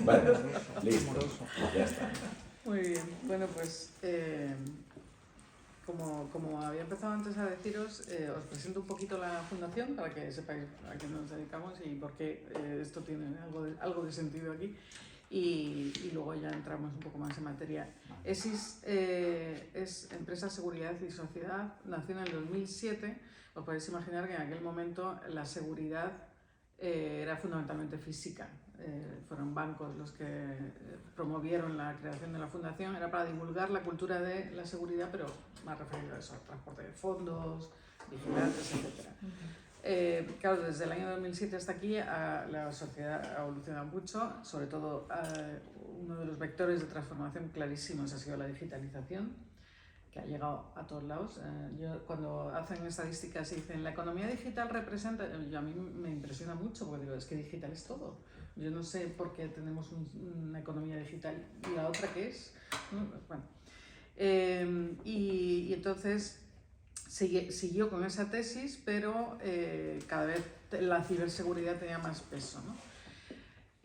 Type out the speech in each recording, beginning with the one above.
Vale, listo. Ya está. Muy bien. Bueno, pues como había empezado antes a deciros, os presento un poquito la fundación para que sepáis a qué nos dedicamos y por qué esto tiene algo de sentido aquí. Y luego ya entramos un poco más en materia. ESIS es Empresa, Seguridad y Sociedad, nació en el 2007. Os podéis imaginar que en aquel momento la seguridad era fundamentalmente física. Fueron bancos los que promovieron la creación de la fundación. Era para divulgar la cultura de la seguridad, pero más referido a eso, al transporte de fondos, vigilantes, etc. Claro, desde el año 2007 hasta aquí la sociedad ha evolucionado mucho, sobre todo uno de los vectores de transformación clarísimos ha sido la digitalización, que ha llegado a todos lados. Cuando hacen estadísticas y dicen la economía digital representa, a mí me impresiona mucho porque digo, es que digital es todo. Yo no sé por qué tenemos una economía digital y la otra qué es. Bueno, y entonces siguió con esa tesis, pero cada vez la ciberseguridad tenía más peso, ¿no?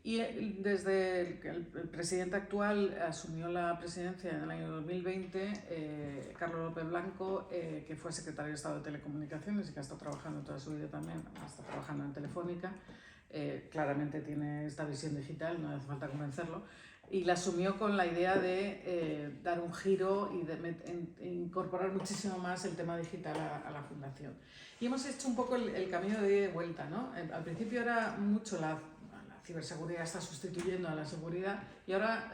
Y desde el presidente actual asumió la presidencia en el año 2020, Carlos López Blanco, que fue secretario de Estado de Telecomunicaciones y que ha estado trabajando toda su vida también, está trabajando en Telefónica, claramente tiene esta visión digital, no hace falta convencerlo, y la asumió con la idea de dar un giro y de incorporar muchísimo más el tema digital a la fundación. Y hemos hecho un poco el camino de ida y vuelta, ¿no? Al principio era mucho la ciberseguridad está sustituyendo a la seguridad y ahora,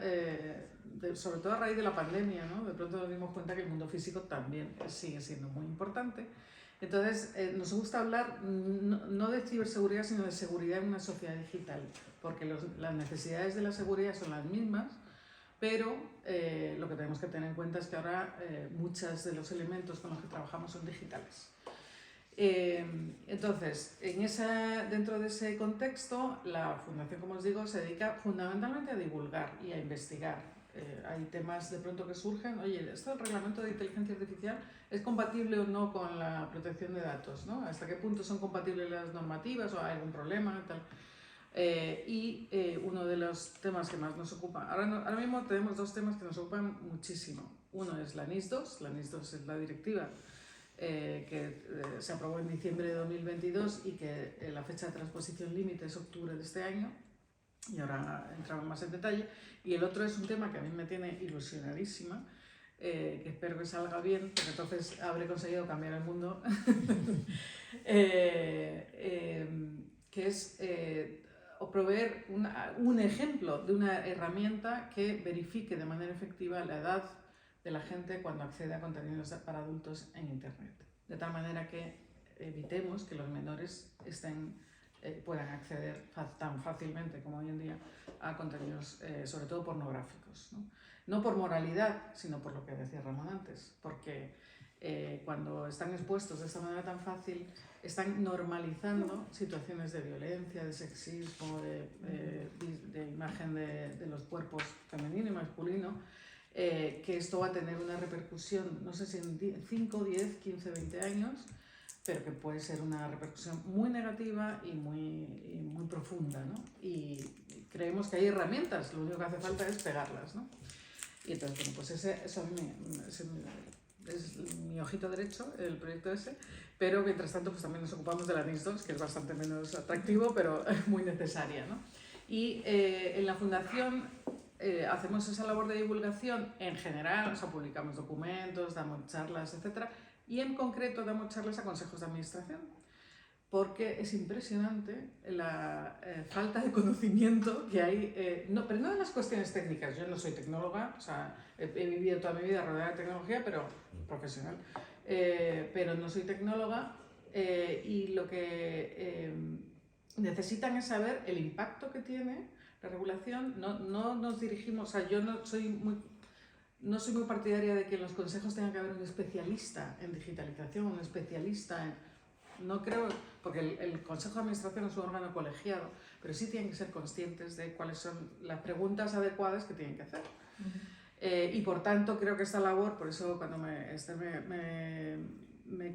sobre todo a raíz de la pandemia, ¿no? De pronto nos dimos cuenta que el mundo físico también sigue siendo muy importante. Entonces, nos gusta hablar no de ciberseguridad, sino de seguridad en una sociedad digital, porque las necesidades de la seguridad son las mismas, pero lo que tenemos que tener en cuenta es que ahora muchos de los elementos con los que trabajamos son digitales. Entonces, dentro de ese contexto, la Fundación, como os digo, se dedica fundamentalmente a divulgar y a investigar. Hay temas de pronto que surgen, oye, ¿esto del reglamento de inteligencia artificial es compatible o no con la protección de datos, ¿no? ¿Hasta qué punto son compatibles las normativas o hay algún problema? Tal. Uno de los temas que más nos ocupa, ahora mismo tenemos dos temas que nos ocupan muchísimo. Uno es la NIS2, la NIS2 es la directiva que se aprobó en diciembre de 2022 y que la fecha de transposición límite es octubre de este año, y ahora entramos más en detalle. Y el otro es un tema que a mí me tiene ilusionadísima, que espero que salga bien, porque entonces habré conseguido cambiar el mundo, que es proveer un ejemplo de una herramienta que verifique de manera efectiva la edad de la gente cuando accede a contenidos para adultos en Internet, de tal manera que evitemos que los menores puedan acceder tan fácilmente como hoy en día a contenidos sobre todo pornográficos, ¿no? No por moralidad, sino por lo que decía Ramón antes, porque cuando están expuestos de esta manera tan fácil, están normalizando situaciones de violencia, de sexismo, de imagen de los cuerpos femenino y masculino, que esto va a tener una repercusión, no sé si en 5, 10, 15, 20 años, pero que puede ser una repercusión muy negativa y muy profunda, ¿no? Y creemos que hay herramientas, lo único que hace falta es pegarlas, ¿no? Y entonces, bueno, pues eso es mi ojito derecho, el proyecto ese, pero mientras tanto pues también nos ocupamos de la NIS2, que es bastante menos atractivo, pero muy necesaria, ¿no? Y en la Fundación hacemos esa labor de divulgación en general, o sea, publicamos documentos, damos charlas, etc. Y en concreto damos charlas a consejos de administración, porque es impresionante la falta de conocimiento que hay, pero no de las cuestiones técnicas. Yo no soy tecnóloga, o sea, he vivido toda mi vida rodeada de tecnología, pero profesional, pero no soy tecnóloga, y lo que necesitan es saber el impacto que tiene la regulación. No nos dirigimos, o sea, yo no soy muy partidaria de que en los consejos tenga que haber un especialista en digitalización, un especialista en... No creo, porque el Consejo de Administración es un órgano colegiado, pero sí tienen que ser conscientes de cuáles son las preguntas adecuadas que tienen que hacer. Y por tanto creo que esta labor, por eso cuando me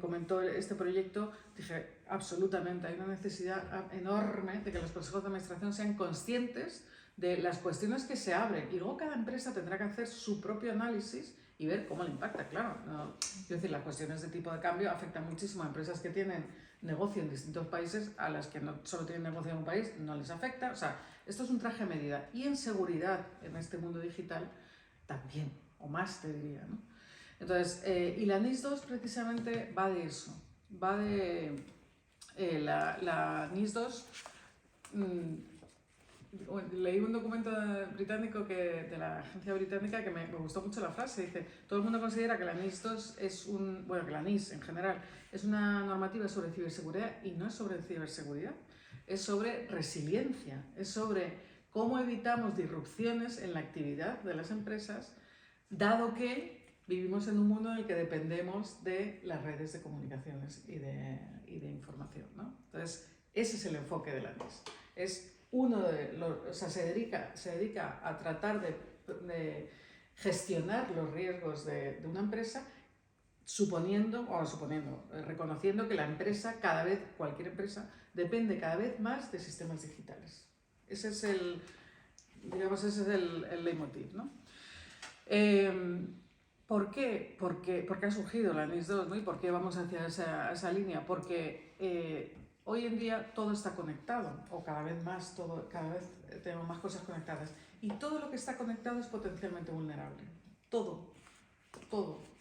comentó este proyecto, dije, absolutamente, hay una necesidad enorme de que los consejos de administración sean conscientes de las cuestiones que se abren, y luego cada empresa tendrá que hacer su propio análisis y ver cómo le impacta, claro. ¿No? Quiero decir, las cuestiones de tipo de cambio afectan muchísimo a empresas que tienen negocio en distintos países, a las que no solo tienen negocio en un país no les afecta. O sea, esto es un traje a medida. Y en seguridad, en este mundo digital, también, o más te diría, ¿no? Entonces, y la NIS2 precisamente va de eso, va de la NIS2. Leí un documento británico de la agencia británica que me gustó mucho la frase. Dice, todo el mundo considera que la NIS2 es que la NIS en general es una normativa sobre ciberseguridad, y no es sobre ciberseguridad, es sobre resiliencia, es sobre cómo evitamos disrupciones en la actividad de las empresas, dado que vivimos en un mundo en el que dependemos de las redes de comunicaciones y de información, ¿no? Entonces, ese es el enfoque de la NIS. Se dedica a tratar de gestionar los riesgos de una empresa, reconociendo que la empresa, cualquier empresa, depende cada vez más de sistemas digitales. Ese es el leitmotiv, ¿no? ¿Por qué? Porque ha surgido la NIS2, ¿no? ¿Y por qué vamos hacia esa línea? Porque hoy en día todo está conectado, o cada vez tenemos más cosas conectadas. Y todo lo que está conectado es potencialmente vulnerable. Todo.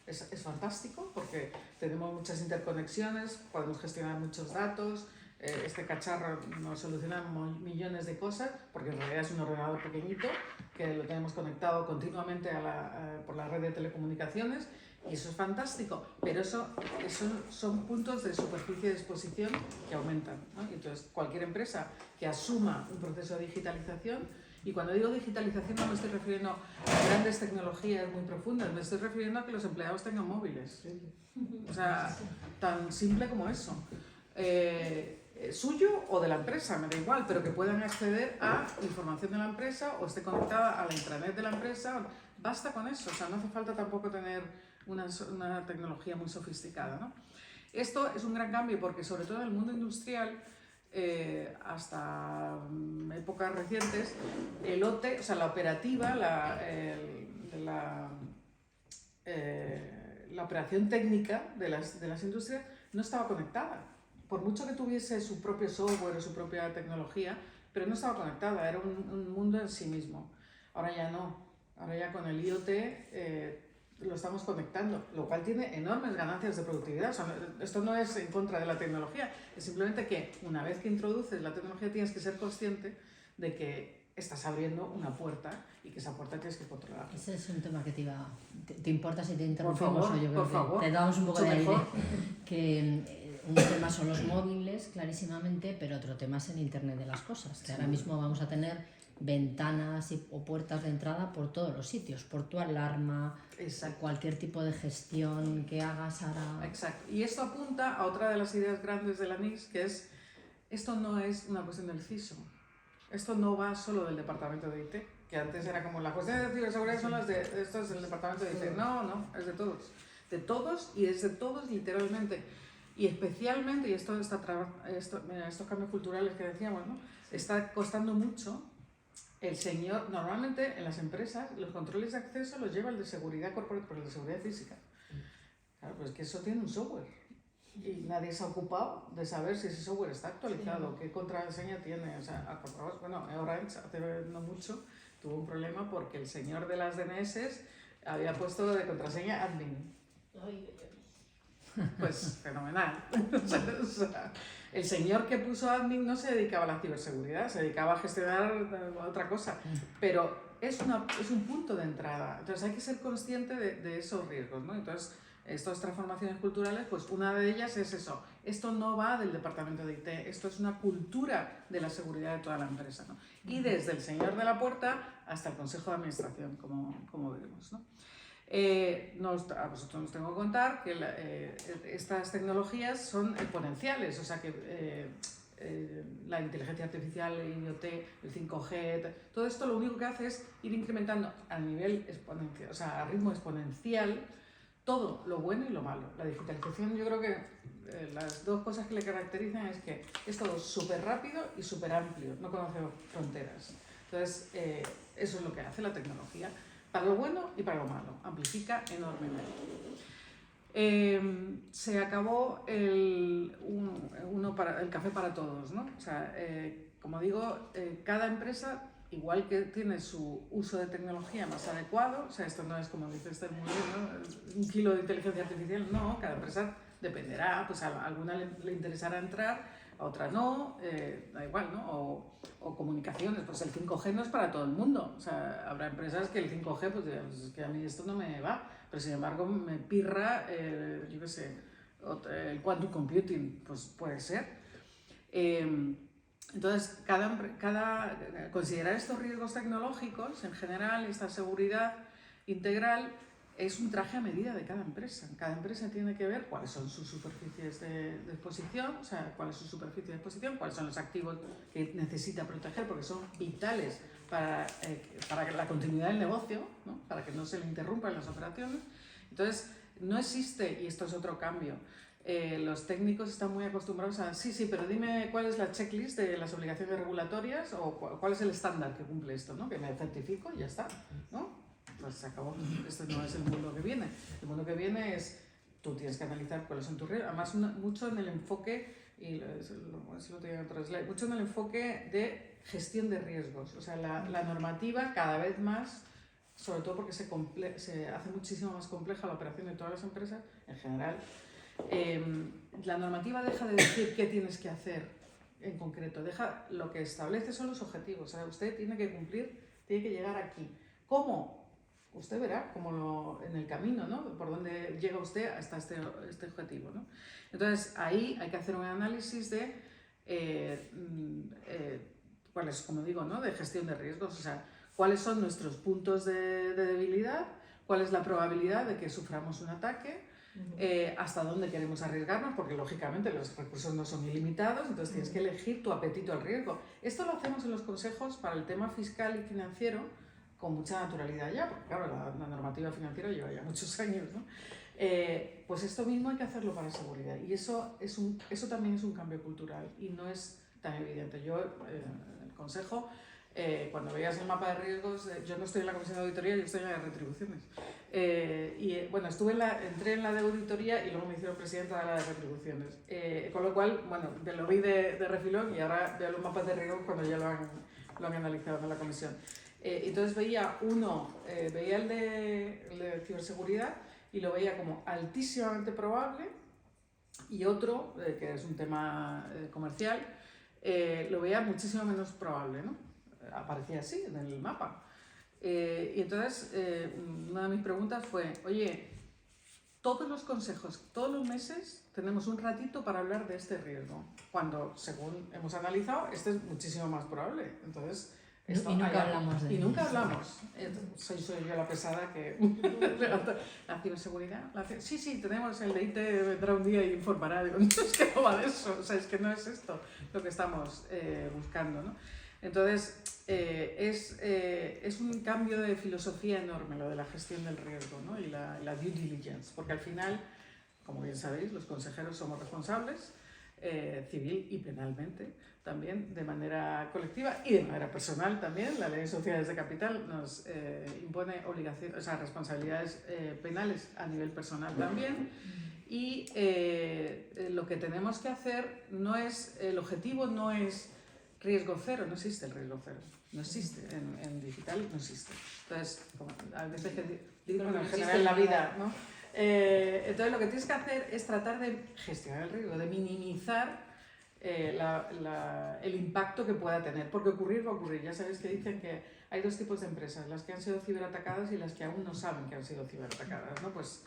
Es fantástico porque tenemos muchas interconexiones, podemos gestionar muchos datos. Este cacharro nos soluciona millones de cosas, porque en realidad es un ordenador pequeñito que lo tenemos conectado continuamente por la red de telecomunicaciones, y eso es fantástico, pero eso son puntos de superficie de exposición que aumentan, ¿no? Entonces, cualquier empresa que asuma un proceso de digitalización, y cuando digo digitalización no me estoy refiriendo a grandes tecnologías muy profundas, me estoy refiriendo a que los empleados tengan móviles. O sea, tan simple como eso. Suyo o de la empresa, me da igual, pero que puedan acceder a información de la empresa o esté conectada a la intranet de la empresa. Basta con eso, o sea, no hace falta tampoco tener una tecnología muy sofisticada, ¿no? Esto es un gran cambio porque, sobre todo en el mundo industrial, hasta épocas recientes, el OT, o sea, la operativa, la operación técnica de las industrias no estaba conectada. Por mucho que tuviese su propio software o su propia tecnología, pero no estaba conectada, era un mundo en sí mismo. Ahora ya no, ahora ya con el IoT lo estamos conectando, lo cual tiene enormes ganancias de productividad. O sea, esto no es en contra de la tecnología, es simplemente que una vez que introduces la tecnología tienes que ser consciente de que estás abriendo una puerta y que esa puerta tienes que controlar. Ese es un tema que te importa si te interrumpimos. Por favor, o yo creo por favor. Te damos un poco de aire. Mejor. Que un tema son los móviles, clarísimamente, pero otro tema es el Internet de las cosas, que ahora mismo vamos a tener ventanas o puertas de entrada por todos los sitios, por tu alarma, cualquier tipo de gestión que hagas ahora. Exacto. Y esto apunta a otra de las ideas grandes de la NIS, que es, esto no es una cuestión del CISO, esto no va solo del departamento de IT, que antes era como, las cuestiones de ciberseguridad son esto es del departamento de IT. No, es de todos y es de todos literalmente. Y especialmente, y estos cambios culturales que decíamos, ¿no? Está costando mucho. Normalmente en las empresas los controles de acceso los lleva el de seguridad corporativa, pero el de seguridad física. Claro, pues es que eso tiene un software y nadie se ha ocupado de saber si ese software está actualizado, qué contraseña tiene. O sea, Orange hace no mucho tuvo un problema porque el señor de las DNS había puesto de contraseña admin. Pues fenomenal. O sea, el señor que puso admin no se dedicaba a la ciberseguridad, se dedicaba a gestionar otra cosa, pero es un punto de entrada. Entonces hay que ser consciente de esos riesgos, ¿no? Entonces, estas transformaciones culturales, pues una de ellas es eso. Esto no va del departamento de IT, esto es una cultura de la seguridad de toda la empresa, ¿no? Y desde el señor de la puerta hasta el consejo de administración, como veremos, ¿no? A vosotros nos tengo que contar que estas tecnologías son exponenciales, o sea que la inteligencia artificial, el IoT, el 5G, todo esto lo único que hace es ir incrementando a nivel exponencial, o sea, a ritmo exponencial, todo lo bueno y lo malo. La digitalización, yo creo que las dos cosas que le caracterizan es que es todo súper rápido y súper amplio, no conoce fronteras. Entonces, eso es lo que hace la tecnología, para lo bueno y para lo malo, amplifica enormemente. Se acabó el café para todos, ¿no? O sea, como digo, cada empresa, igual que tiene su uso de tecnología más adecuado, o sea, esto no es como dice este muy bien, ¿no? 1 kilo de inteligencia artificial, no, cada empresa dependerá, pues a alguna le interesará entrar, a otra no, da igual, ¿no? O comunicaciones, pues el 5G no es para todo el mundo, o sea, habrá empresas que el 5G, pues es que a mí esto no me va, pero sin embargo me pirra, yo qué sé, el quantum computing, pues puede ser. Entonces, considerar estos riesgos tecnológicos en general, esta seguridad integral, es un traje a medida de cada empresa. Cada empresa tiene que ver cuáles son sus superficies de exposición, o sea, cuál es su superficie de exposición, cuáles son los activos que necesita proteger, porque son vitales para la continuidad del negocio, ¿no? Para que no se le interrumpan las operaciones. Entonces, no existe, y esto es otro cambio, los técnicos están muy acostumbrados a, sí, pero dime cuál es la checklist de las obligaciones regulatorias o cuál es el estándar que cumple esto, ¿no? Que me certifico y ya está, ¿no? Pues se acabó. Este no es el mundo que viene. El mundo que viene es, tú tienes que analizar cuáles son tus riesgos, además mucho en el enfoque, y eso lo tengo en otra slide, mucho en el enfoque de gestión de riesgos. O sea, la normativa cada vez más, sobre todo porque se hace muchísimo más compleja la operación de todas las empresas en general. La normativa deja de decir qué tienes que hacer en concreto, lo que establece son los objetivos. O sea, usted tiene que cumplir, tiene que llegar aquí. ¿Cómo? Usted verá en el camino, ¿no? Por dónde llega usted hasta este objetivo, ¿no? Entonces, ahí hay que hacer un análisis de cuáles, como digo, ¿no? De gestión de riesgos, o sea, cuáles son nuestros puntos de debilidad, cuál es la probabilidad de que suframos un ataque, hasta dónde queremos arriesgarnos, porque lógicamente los recursos no son ilimitados, entonces tienes que elegir tu apetito al riesgo. Esto lo hacemos en los consejos para el tema fiscal y financiero con mucha naturalidad ya, porque claro, la normativa financiera lleva ya muchos años, ¿no? Pues esto mismo hay que hacerlo para seguridad, y eso también es un cambio cultural y no es tan evidente. Yo, en el consejo, cuando veías el mapa de riesgos, yo no estoy en la comisión de auditoría, yo estoy en las retribuciones. Bueno, entré en la de auditoría y luego me hicieron presidenta de la de retribuciones. Con lo cual, bueno, lo vi de refilón y ahora veo los mapas de riesgos cuando ya lo han analizado en la comisión. Entonces veía el de ciberseguridad y lo veía como altísimamente probable, y otro, que es un tema comercial, lo veía muchísimo menos probable, ¿no? Aparecía así en el mapa. Y entonces una de mis preguntas fue, oye, todos los consejos, todos los meses tenemos un ratito para hablar de este riesgo, cuando según hemos analizado, este es muchísimo más probable. Entonces, y nunca hablamos de él. Y nunca hablamos. Soy yo la pesada que la ciberseguridad. Sí, tenemos el de IT, vendrá un día y informará. Digo, no, es que no va de eso, o sea, es que no es esto lo que estamos buscando, ¿no? Entonces, es un cambio de filosofía enorme lo de la gestión del riesgo, ¿no? Y la due diligence, porque al final, como bien sabéis, los consejeros somos responsables, civil y penalmente, también de manera colectiva y de manera personal también. La ley de sociedades de capital nos impone obligaciones, o sea, responsabilidades penales a nivel personal también. Y lo que tenemos que hacer el objetivo no es riesgo cero, no existe el riesgo cero, no existe, en digital no existe. Entonces, como a veces digo en general en la vida, ¿no? Entonces lo que tienes que hacer es tratar de gestionar el riesgo, de minimizar el impacto que pueda tener, porque ocurrir va a ocurrir. Ya sabéis que dicen que hay dos tipos de empresas, las que han sido ciberatacadas y las que aún no saben que han sido ciberatacadas, ¿no? Pues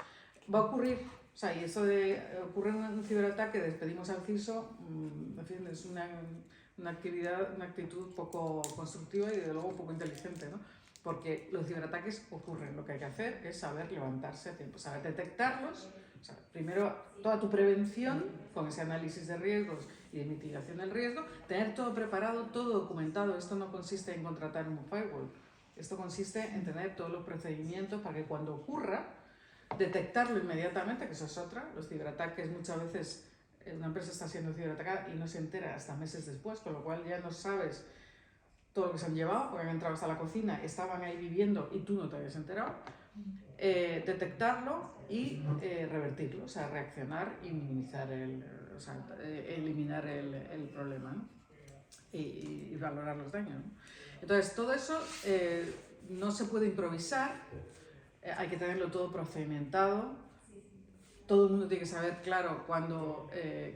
va a ocurrir, o sea, y eso de ocurre un ciberataque, despedimos al CISO, en fin, es una actitud poco constructiva y desde luego poco inteligente, ¿no? Porque los ciberataques ocurren, lo que hay que hacer es saber levantarse a tiempo, saber detectarlos. O sea, primero toda tu prevención con ese análisis de riesgos y de mitigación del riesgo, tener todo preparado, todo documentado. Esto no consiste en contratar un firewall, esto consiste en tener todos los procedimientos para que cuando ocurra, detectarlo inmediatamente, que eso es otra. Los ciberataques muchas veces, una empresa está siendo ciberatacada y no se entera hasta meses después, con lo cual ya no sabes todo lo que se han llevado, porque han entrado hasta la cocina, estaban ahí viviendo y tú no te habías enterado, detectarlo y revertirlo, o sea, reaccionar y minimizar eliminar el problema, ¿no? y valorar los daños, ¿no? Entonces, todo eso no se puede improvisar, hay que tenerlo todo procedimentado, todo el mundo tiene que saber, claro,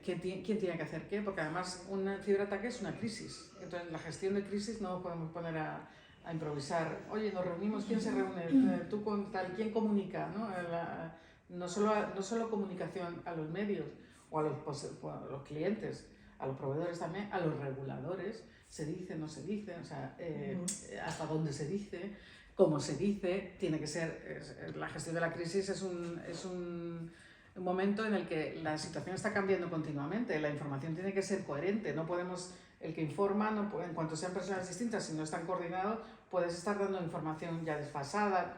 quién tiene que hacer qué, porque además un ciberataque es una crisis. Entonces, la gestión de crisis no nos podemos poner a improvisar. Oye, nos reunimos, ¿quién se reúne? Tú con tal, ¿quién comunica? ¿No? No solo comunicación a los medios o a los clientes, a los proveedores también, a los reguladores, se dice, no se dice, o sea, hasta dónde se dice, cómo se dice, tiene que ser, la gestión de la crisis es un momento en el que la situación está cambiando continuamente, la información tiene que ser coherente, no podemos, el que informa, en cuanto sean personas distintas, si no están coordinados, puedes estar dando información ya desfasada,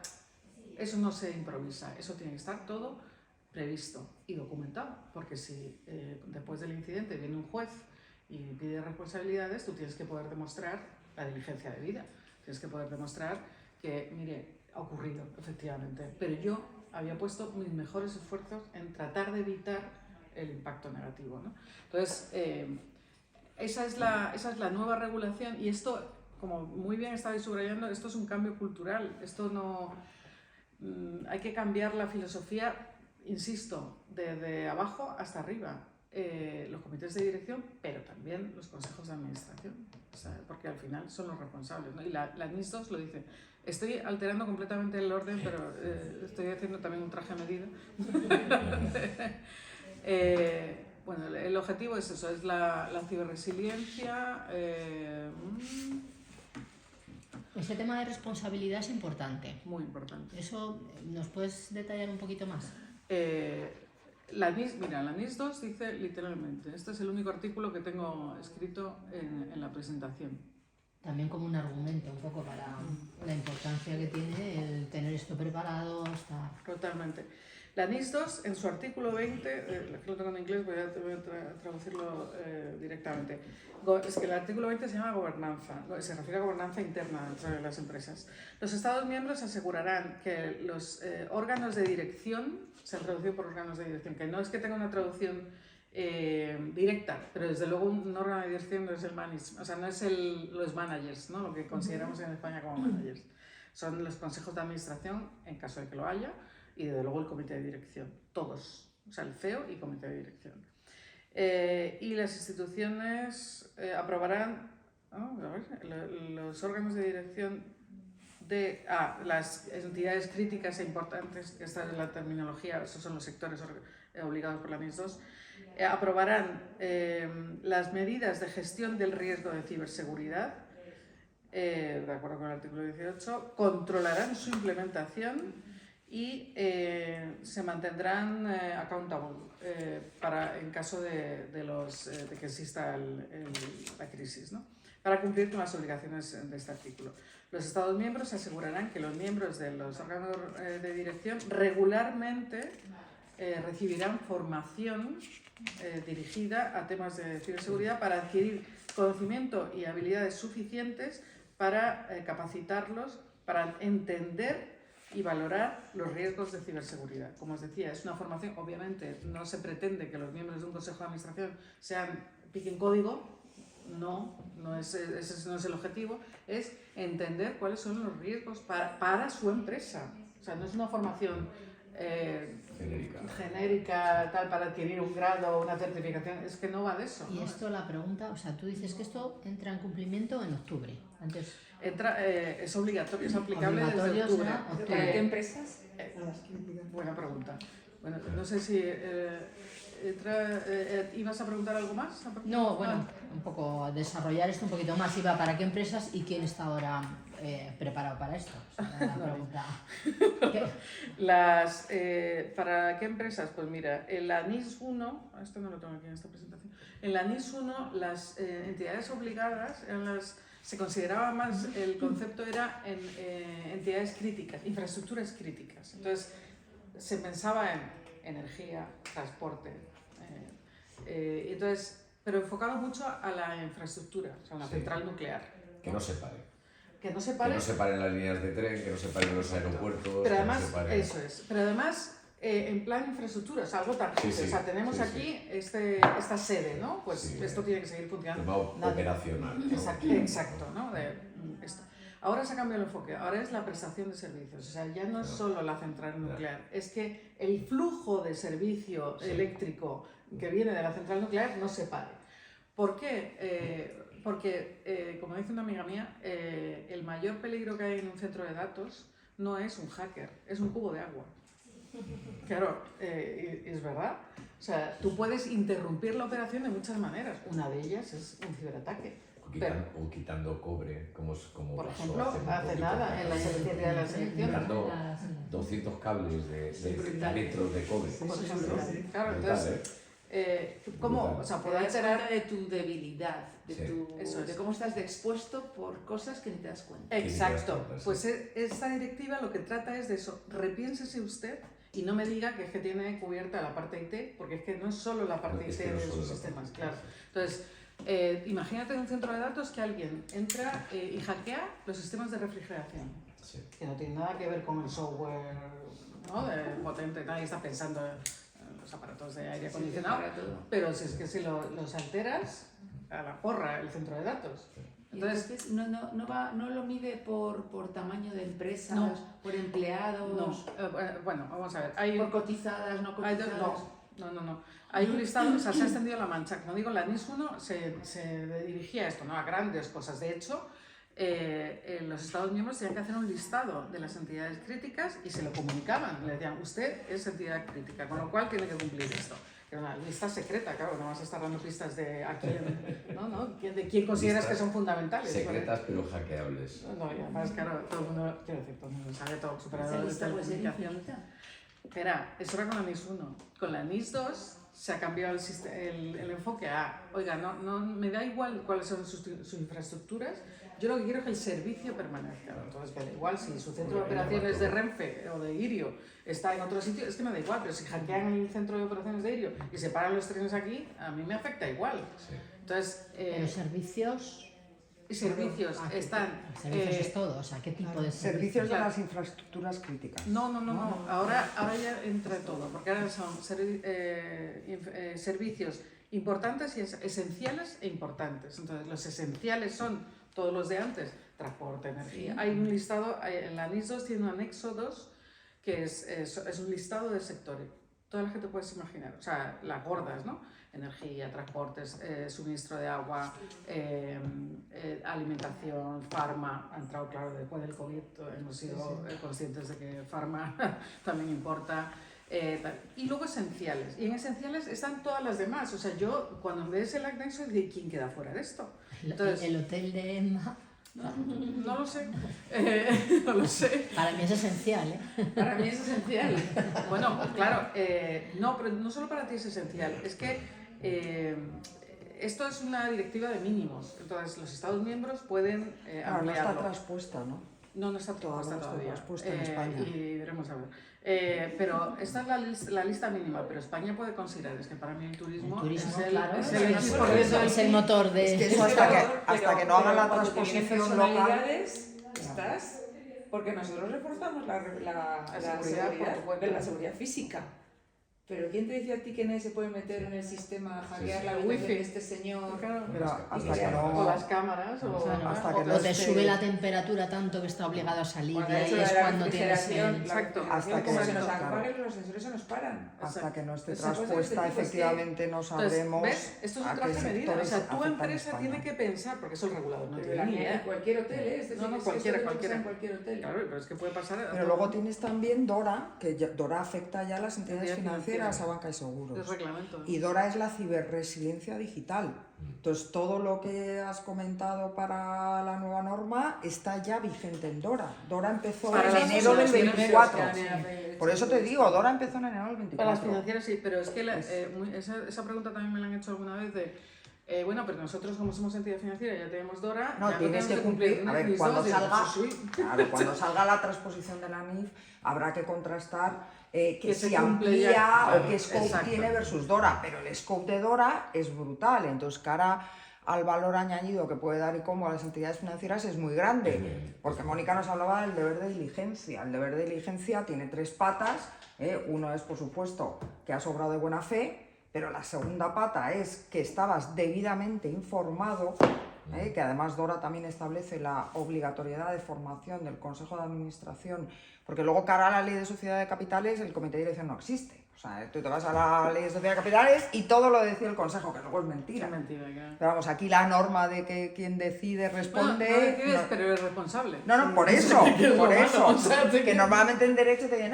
eso no se improvisa, eso tiene que estar todo previsto y documentado, porque si después del incidente viene un juez y pide responsabilidades, tú tienes que poder demostrar la diligencia debida, tienes que poder demostrar que, mire, ha ocurrido, efectivamente, pero yo había puesto mis mejores esfuerzos en tratar de evitar el impacto negativo, ¿no? Entonces, esa es la nueva regulación y esto, como muy bien estabais subrayando, esto es un cambio cultural, esto no... hay que cambiar la filosofía, insisto, desde abajo hasta arriba. Los comités de dirección, pero también los consejos de administración, o sea, porque al final son los responsables, ¿no? Y la NIS 2 lo dice. Estoy alterando completamente el orden, pero estoy haciendo también un traje a medida. Bueno, el objetivo es eso, es la ciberresiliencia. Ese tema de responsabilidad es importante. Muy importante. ¿Eso nos puedes detallar un poquito más? La NIS 2 dice literalmente, este es el único artículo que tengo escrito en la presentación. También como un argumento, un poco para la importancia que tiene el tener esto preparado. Totalmente. La NIS 2, en su artículo 20, lo tengo en inglés, voy a traducirlo directamente. Es que el artículo 20 se llama gobernanza, se refiere a gobernanza interna dentro de las empresas. Los Estados miembros asegurarán que los órganos de dirección, se han traducido por órganos de dirección, que no es que tenga una traducción directa, pero desde luego un órgano de dirección no es el management, o sea, no es los managers, ¿no? Lo que consideramos en España como managers. Son los consejos de administración, en caso de que lo haya, y desde luego el comité de dirección, todos, o sea, el CEO y comité de dirección. Y las instituciones aprobarán los órganos de dirección de las entidades críticas e importantes, que esta es la terminología, esos son los sectores obligados por la NIS 2, aprobarán las medidas de gestión del riesgo de ciberseguridad, de acuerdo con el artículo 18, controlarán su implementación y se mantendrán accountable en caso de que exista la crisis, ¿no? Para cumplir con las obligaciones de este artículo. Los Estados miembros asegurarán que los miembros de los órganos de dirección regularmente recibirán formación dirigida a temas de ciberseguridad para adquirir conocimiento y habilidades suficientes para capacitarlos, para entender y valorar los riesgos de ciberseguridad. Como os decía, es una formación, obviamente no se pretende que los miembros de un consejo de administración piquen código, ese no es el objetivo, es entender cuáles son los riesgos para su empresa. O sea, no es una formación genérica tal, para adquirir un grado o una certificación, es que no va de eso. Y esto, la pregunta, o sea, tú dices que esto entra en cumplimiento en octubre. Antes... es obligatorio, es aplicable desde octubre. ¿Para qué empresas? Buena pregunta. Bueno, no sé si ibas a preguntar algo más. No, bueno, un poco desarrollar esto un poquito más. Iba, ¿para qué empresas y quién está ahora preparado para esto? O sea, la pregunta. ¿Para qué empresas? Pues mira, en la NIS 1, esto no lo tengo aquí en esta presentación, en la NIS 1 las entidades obligadas se consideraba más, el concepto era en entidades críticas, infraestructuras críticas. Entonces, se pensaba en energía, transporte, pero enfocado mucho a la infraestructura, o sea, una central nuclear. Que no se pare. Que no se Que pare. no se paren las líneas de tren, que no se paren los aeropuertos. Pero que además, no se paren... eso es. Pero además, en plan infraestructura, es algo tangible. Sí, sí, o sea, tenemos sí, aquí esta sede, ¿no? Pues Sí, esto tiene que seguir funcionando. tema operacional, ¿no? Exacto, ¿no? Esto. Ahora se ha cambiado el enfoque, ahora es la prestación de servicios. O sea, ya no es solo la central nuclear, es que el flujo de servicio eléctrico que viene de la central nuclear no se pare. ¿Por qué? Porque, como dice una amiga mía, el mayor peligro que hay en un centro de datos no es un hacker, es un cubo de agua. Claro, es verdad. O sea, tú puedes interrumpir la operación de muchas maneras. Una de ellas es un ciberataque. O quitando cobre, como por pasó ejemplo, hace hace nada en la selección de las elecciones. Quitando 200 cables de metros de cobre. Por ejemplo, claro, Brutal, entonces, ¿cómo? Brutal. O sea, Te puede das alterar... cuenta de tu debilidad, Eso es. de cómo estás expuesto por cosas que ni te das cuenta. Exacto. Pues esta directiva lo que trata es de eso. Repiénsese usted y no me diga que es que tiene cubierta la parte IT, porque es que no es solo la parte IT de sus sistemas, claro. Entonces, imagínate en un centro de datos que alguien entra y hackea los sistemas de refrigeración, que no tiene nada que ver con el software, ¿no? Potente, nadie está pensando en los aparatos de aire acondicionado, pero si es que si los alteras, a la porra el centro de datos. Entonces no lo mide por tamaño de empresas, No. por empleados, No, bueno, vamos a ver. por cotizadas, no cotizadas. No. Hay un listado, o sea, se ha extendido la mancha. Como digo, la NIS 1 se dirigía a esto, ¿no? A grandes cosas. De hecho, los Estados miembros tenían que hacer un listado de las entidades críticas y se lo comunicaban. Le decían, usted es entidad crítica, con lo cual tiene que cumplir esto. Era una lista secreta, claro, no vas a estar dando pistas de a quién, ¿no? De quién consideras que son fundamentales. Secretas, ¿vale? Pero hackeables. No, y además, claro, todo el mundo, quiero decir, todo el mundo sabe todo, superador de Esa lista puede ser telecomunicación. infinita. Espera, eso era con la NIS 1. Con la NIS 2 se ha cambiado el enfoque a, oiga, no me da igual cuáles son sus infraestructuras, yo lo que quiero es que el servicio permanezca. Entonces, me da igual si su centro de operaciones de Renfe o de Irio está en otro sitio, es que me da igual, pero si hackean el centro de operaciones de Irio y se paran los trenes aquí, a mí me afecta igual. Entonces, Pero servicios están... Servicios es todo, o sea, ¿qué tipo de Servicios de las infraestructuras críticas. No. Ahora ya entra todo, porque ahora son servicios importantes y esenciales e importantes. Entonces, los esenciales son todos los de antes, transporte, energía. Hay un listado, en la NIS 2 tiene un anexo 2, que es un listado de sectores. Toda la gente puedes imaginar, o sea, las gordas, ¿no? Energía, transportes, suministro de agua, alimentación, farma. Ha entrado, claro, después del COVID, hemos sido conscientes de que farma también importa. Y luego esenciales. Y en esenciales están todas las demás. O sea, yo cuando ves el anexo, digo, ¿quién queda fuera de esto? Entonces, el hotel de Emma. No lo sé. No lo sé. Para mí es esencial, ¿eh? Para mí es esencial. Bueno, claro, no, pero no solo para ti es esencial, es que esto es una directiva de mínimos, entonces los Estados miembros pueden Claro, no ampliarlo. está transpuesta, ¿no? No está transpuesta todavía. Transpuesta en España. Y veremos a ver. Pero esta es la lista mínima, pero España puede considerar, es que para mí el turismo, Claro, es el X% es el motor de... Es que eso hasta que no hagan la transposición local... personalidades, estás... Porque nosotros reforzamos la seguridad física. Pero ¿quién te dice a ti que nadie se puede meter en el sistema, hackear la wifi de este señor? Claro, Pero hasta que o no... las cámaras, hasta que O no te esté- sube la temperatura tanto que está obligado a salir, Bueno, y ahí eso es de la cuando tienes refrigeración, el... Exacto. Hasta que como no se nos esté- apaguen los sensores se nos paran. Hasta que no esté Esa cosa de transpuesta, este tipo es que- efectivamente no Entonces, sabremos ¿ves? Esto es a un qué traje de medida. O sectores sea, tu afectan empresa España. tiene que pensar, porque eso el regulador no Pero tiene ni en idea. cualquier hotel, ¿eh? Esto No, sí que cualquiera. esto pasa en cualquier hotel. Claro, pero es que puede pasar. a Pero todo. luego tienes también DORA, que Dora afecta ya a las entidades Entidades financieras, financieras. a banca y Es seguros. reglamento. Y DORA es la ciberresiliencia digital. Entonces, todo lo que has comentado para la nueva norma está ya vigente en DORA. DORA empezó Para en las enero del financieras, 24. Sí. Por eso te digo, DORA empezó en enero del Para las 24. financieras sí, pero es que esa pregunta también me la han hecho alguna vez de. Bueno, pero nosotros como somos entidad financiera ya tenemos DORA. No, ya tienes tenemos que cumplir. A ver, NIS cuando 2, digo, salga, sí. claro, cuando salga la transposición de la NIF, habrá que contrastar que Que se si cumple amplía ya, o qué scope exacto. tiene versus DORA. Pero el scope de DORA es brutal. Entonces, cara al valor añadido que puede dar ICOMO a las entidades financieras es muy grande, porque Mónica nos hablaba del deber de diligencia. El deber de diligencia tiene 3 patas, uno es, por supuesto, que has obrado de buena fe, pero la segunda pata es que estabas debidamente informado, que además Dora también establece la obligatoriedad de formación del Consejo de Administración, porque luego cara a la Ley de Sociedad de Capitales el Comité de Dirección no existe. O sea, tú te vas a la Ley de Sociedad de Capitales y todo lo decide el Consejo, que luego es mentira. Es mentira, claro. Pero vamos, aquí la norma de que quien decide responde... Bueno, no decides, pero es responsable. No, por eso, por eso. O sea, Que normalmente en derecho te dicen,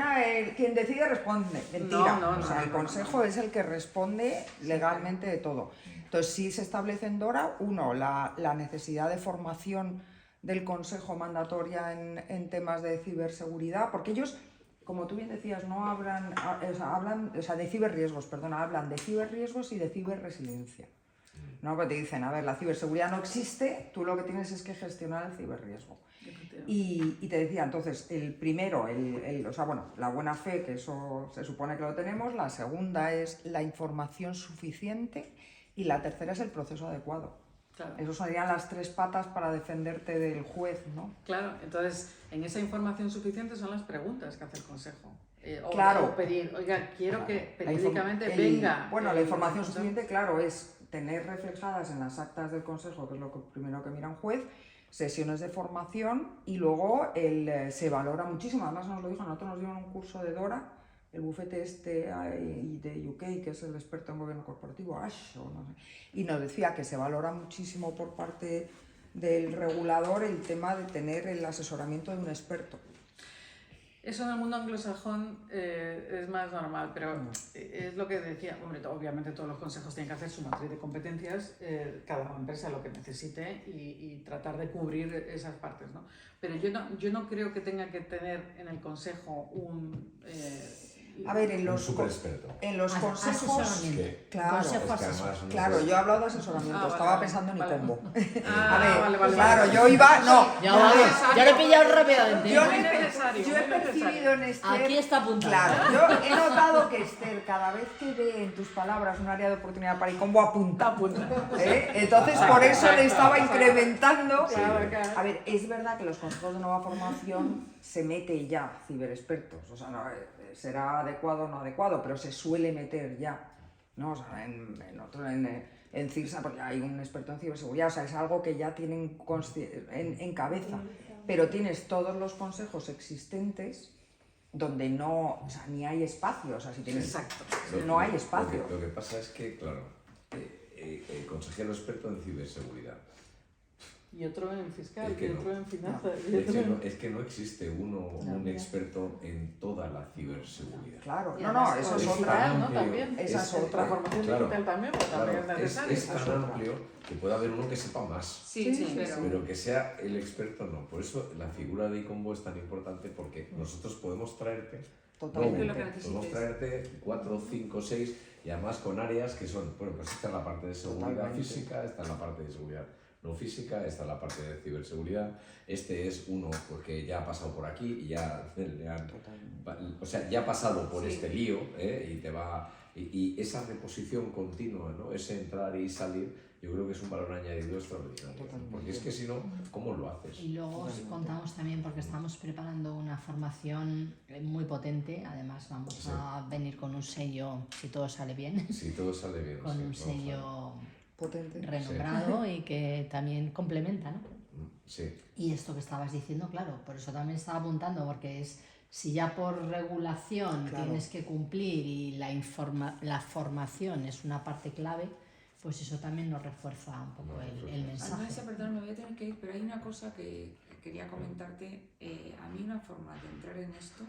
quien decide responde. Mentira. No, O sea, el Consejo es el que responde legalmente de todo. Entonces, sí se establece en Dora, uno, la necesidad de formación del Consejo mandatoria en temas de ciberseguridad, porque ellos, como tú bien decías, no hablan de ciberriesgos, perdona, hablan de ciberriesgos y de ciberresiliencia. ¿No? Porque te dicen, a ver, la ciberseguridad no existe, tú lo que tienes es que gestionar el ciberriesgo. Y te decía, entonces, el primero, la buena fe, que eso se supone que lo tenemos, la segunda es la información suficiente y la tercera es el proceso adecuado. Claro. Esas serían las 3 patas para defenderte del juez, ¿no? Claro, entonces, en esa información suficiente son las preguntas que hace el Consejo. Claro. O pedir, oiga, quiero que La periódicamente venga. Bueno, la información suficiente, claro, es tener reflejadas en las actas del Consejo, que es lo primero que mira un juez, sesiones de formación y luego se valora muchísimo. Además nos lo dijo, nosotros nos dieron un curso de Dora, el bufete de UK, que es el experto en gobierno corporativo, Ash, o no sé, y nos decía que se valora muchísimo por parte del regulador el tema de tener el asesoramiento de un experto. Eso en el mundo anglosajón es más normal, pero es lo que decía, hombre, obviamente todos los consejos tienen que hacer su matriz de competencias, cada empresa lo que necesite y tratar de cubrir esas partes, ¿no? Pero yo no creo que tenga que tener en el consejo a ver, en Un los superexperto. consejos... Asesoramiento. Claro, Consejo Es que asesor. además no Claro, sé- yo he hablado de asesoramiento, Ah, vale, estaba vale, pensando en vale. ICOMBO. Ah, A ver, vale, claro, vale. yo iba... No, Ya vale, ya lo he pillado rápidamente. Yo Muy he necesario, percibido muy necesario. en Esther... Aquí está apuntado. Claro, yo he notado que Esther, cada vez que ve en tus palabras un área de oportunidad para ICOMBO, apunta. Entonces, por eso le estaba incrementando. Claro, claro. A ver, es verdad que los consejos de nueva formación se mete ya ciberexpertos, o sea, no, será adecuado o no adecuado, pero se suele meter ya, ¿no? O sea, en CIRSA, porque hay un experto en ciberseguridad, o sea, es algo que ya tienen en cabeza, pero tienes todos los consejos existentes donde no, o sea, ni hay espacio, o sea, si tienes... Exacto. No hay espacio. Lo que pasa es que, claro, el consejero experto en ciberseguridad. Y otro en fiscal, Es que y no. otro en finanzas. y Es otro que en- no, es que no existe un experto en toda la ciberseguridad. Claro, Y no, además, eso es digital, otra. ¿no? amplio, También. Esa es otra. Transformación Claro, digital también, pero también es necesario. es es tan otra. amplio que puede haber uno que sepa más. Sí, Pero que sea el experto, no. Por eso la figura de ICOMBO es tan importante, porque nosotros podemos traerte, Totalmente. lo que podemos necesites. traerte 4, 5, 6 y además con áreas que son, bueno, pues esta es la parte de seguridad Totalmente. física, esta es la parte de seguridad no física, esta es la parte de ciberseguridad, este es uno porque ya ha pasado por aquí y ya o sea, ya ha pasado por este lío, y te va y esa reposición continua, ¿no? Ese entrar y salir, yo creo que es un valor añadido extraordinario, Totalmente. porque es que si no, ¿cómo lo haces? Y luego os contamos también, porque estamos preparando una formación muy potente, además vamos a venir con un sello, si todo sale bien, Si todo sale bien, con sí, un vamos a ver. sello Potente. renombrado y que también complementa, ¿no? Sí. Y esto que estabas diciendo, claro, por eso también estaba apuntando, porque es, si ya por regulación Claro. tienes que cumplir y la formación es una parte clave, pues eso también nos refuerza un poco el mensaje. Vanessa, perdón, me voy a tener que ir, pero hay una cosa que quería comentarte. A mí una forma de entrar en esto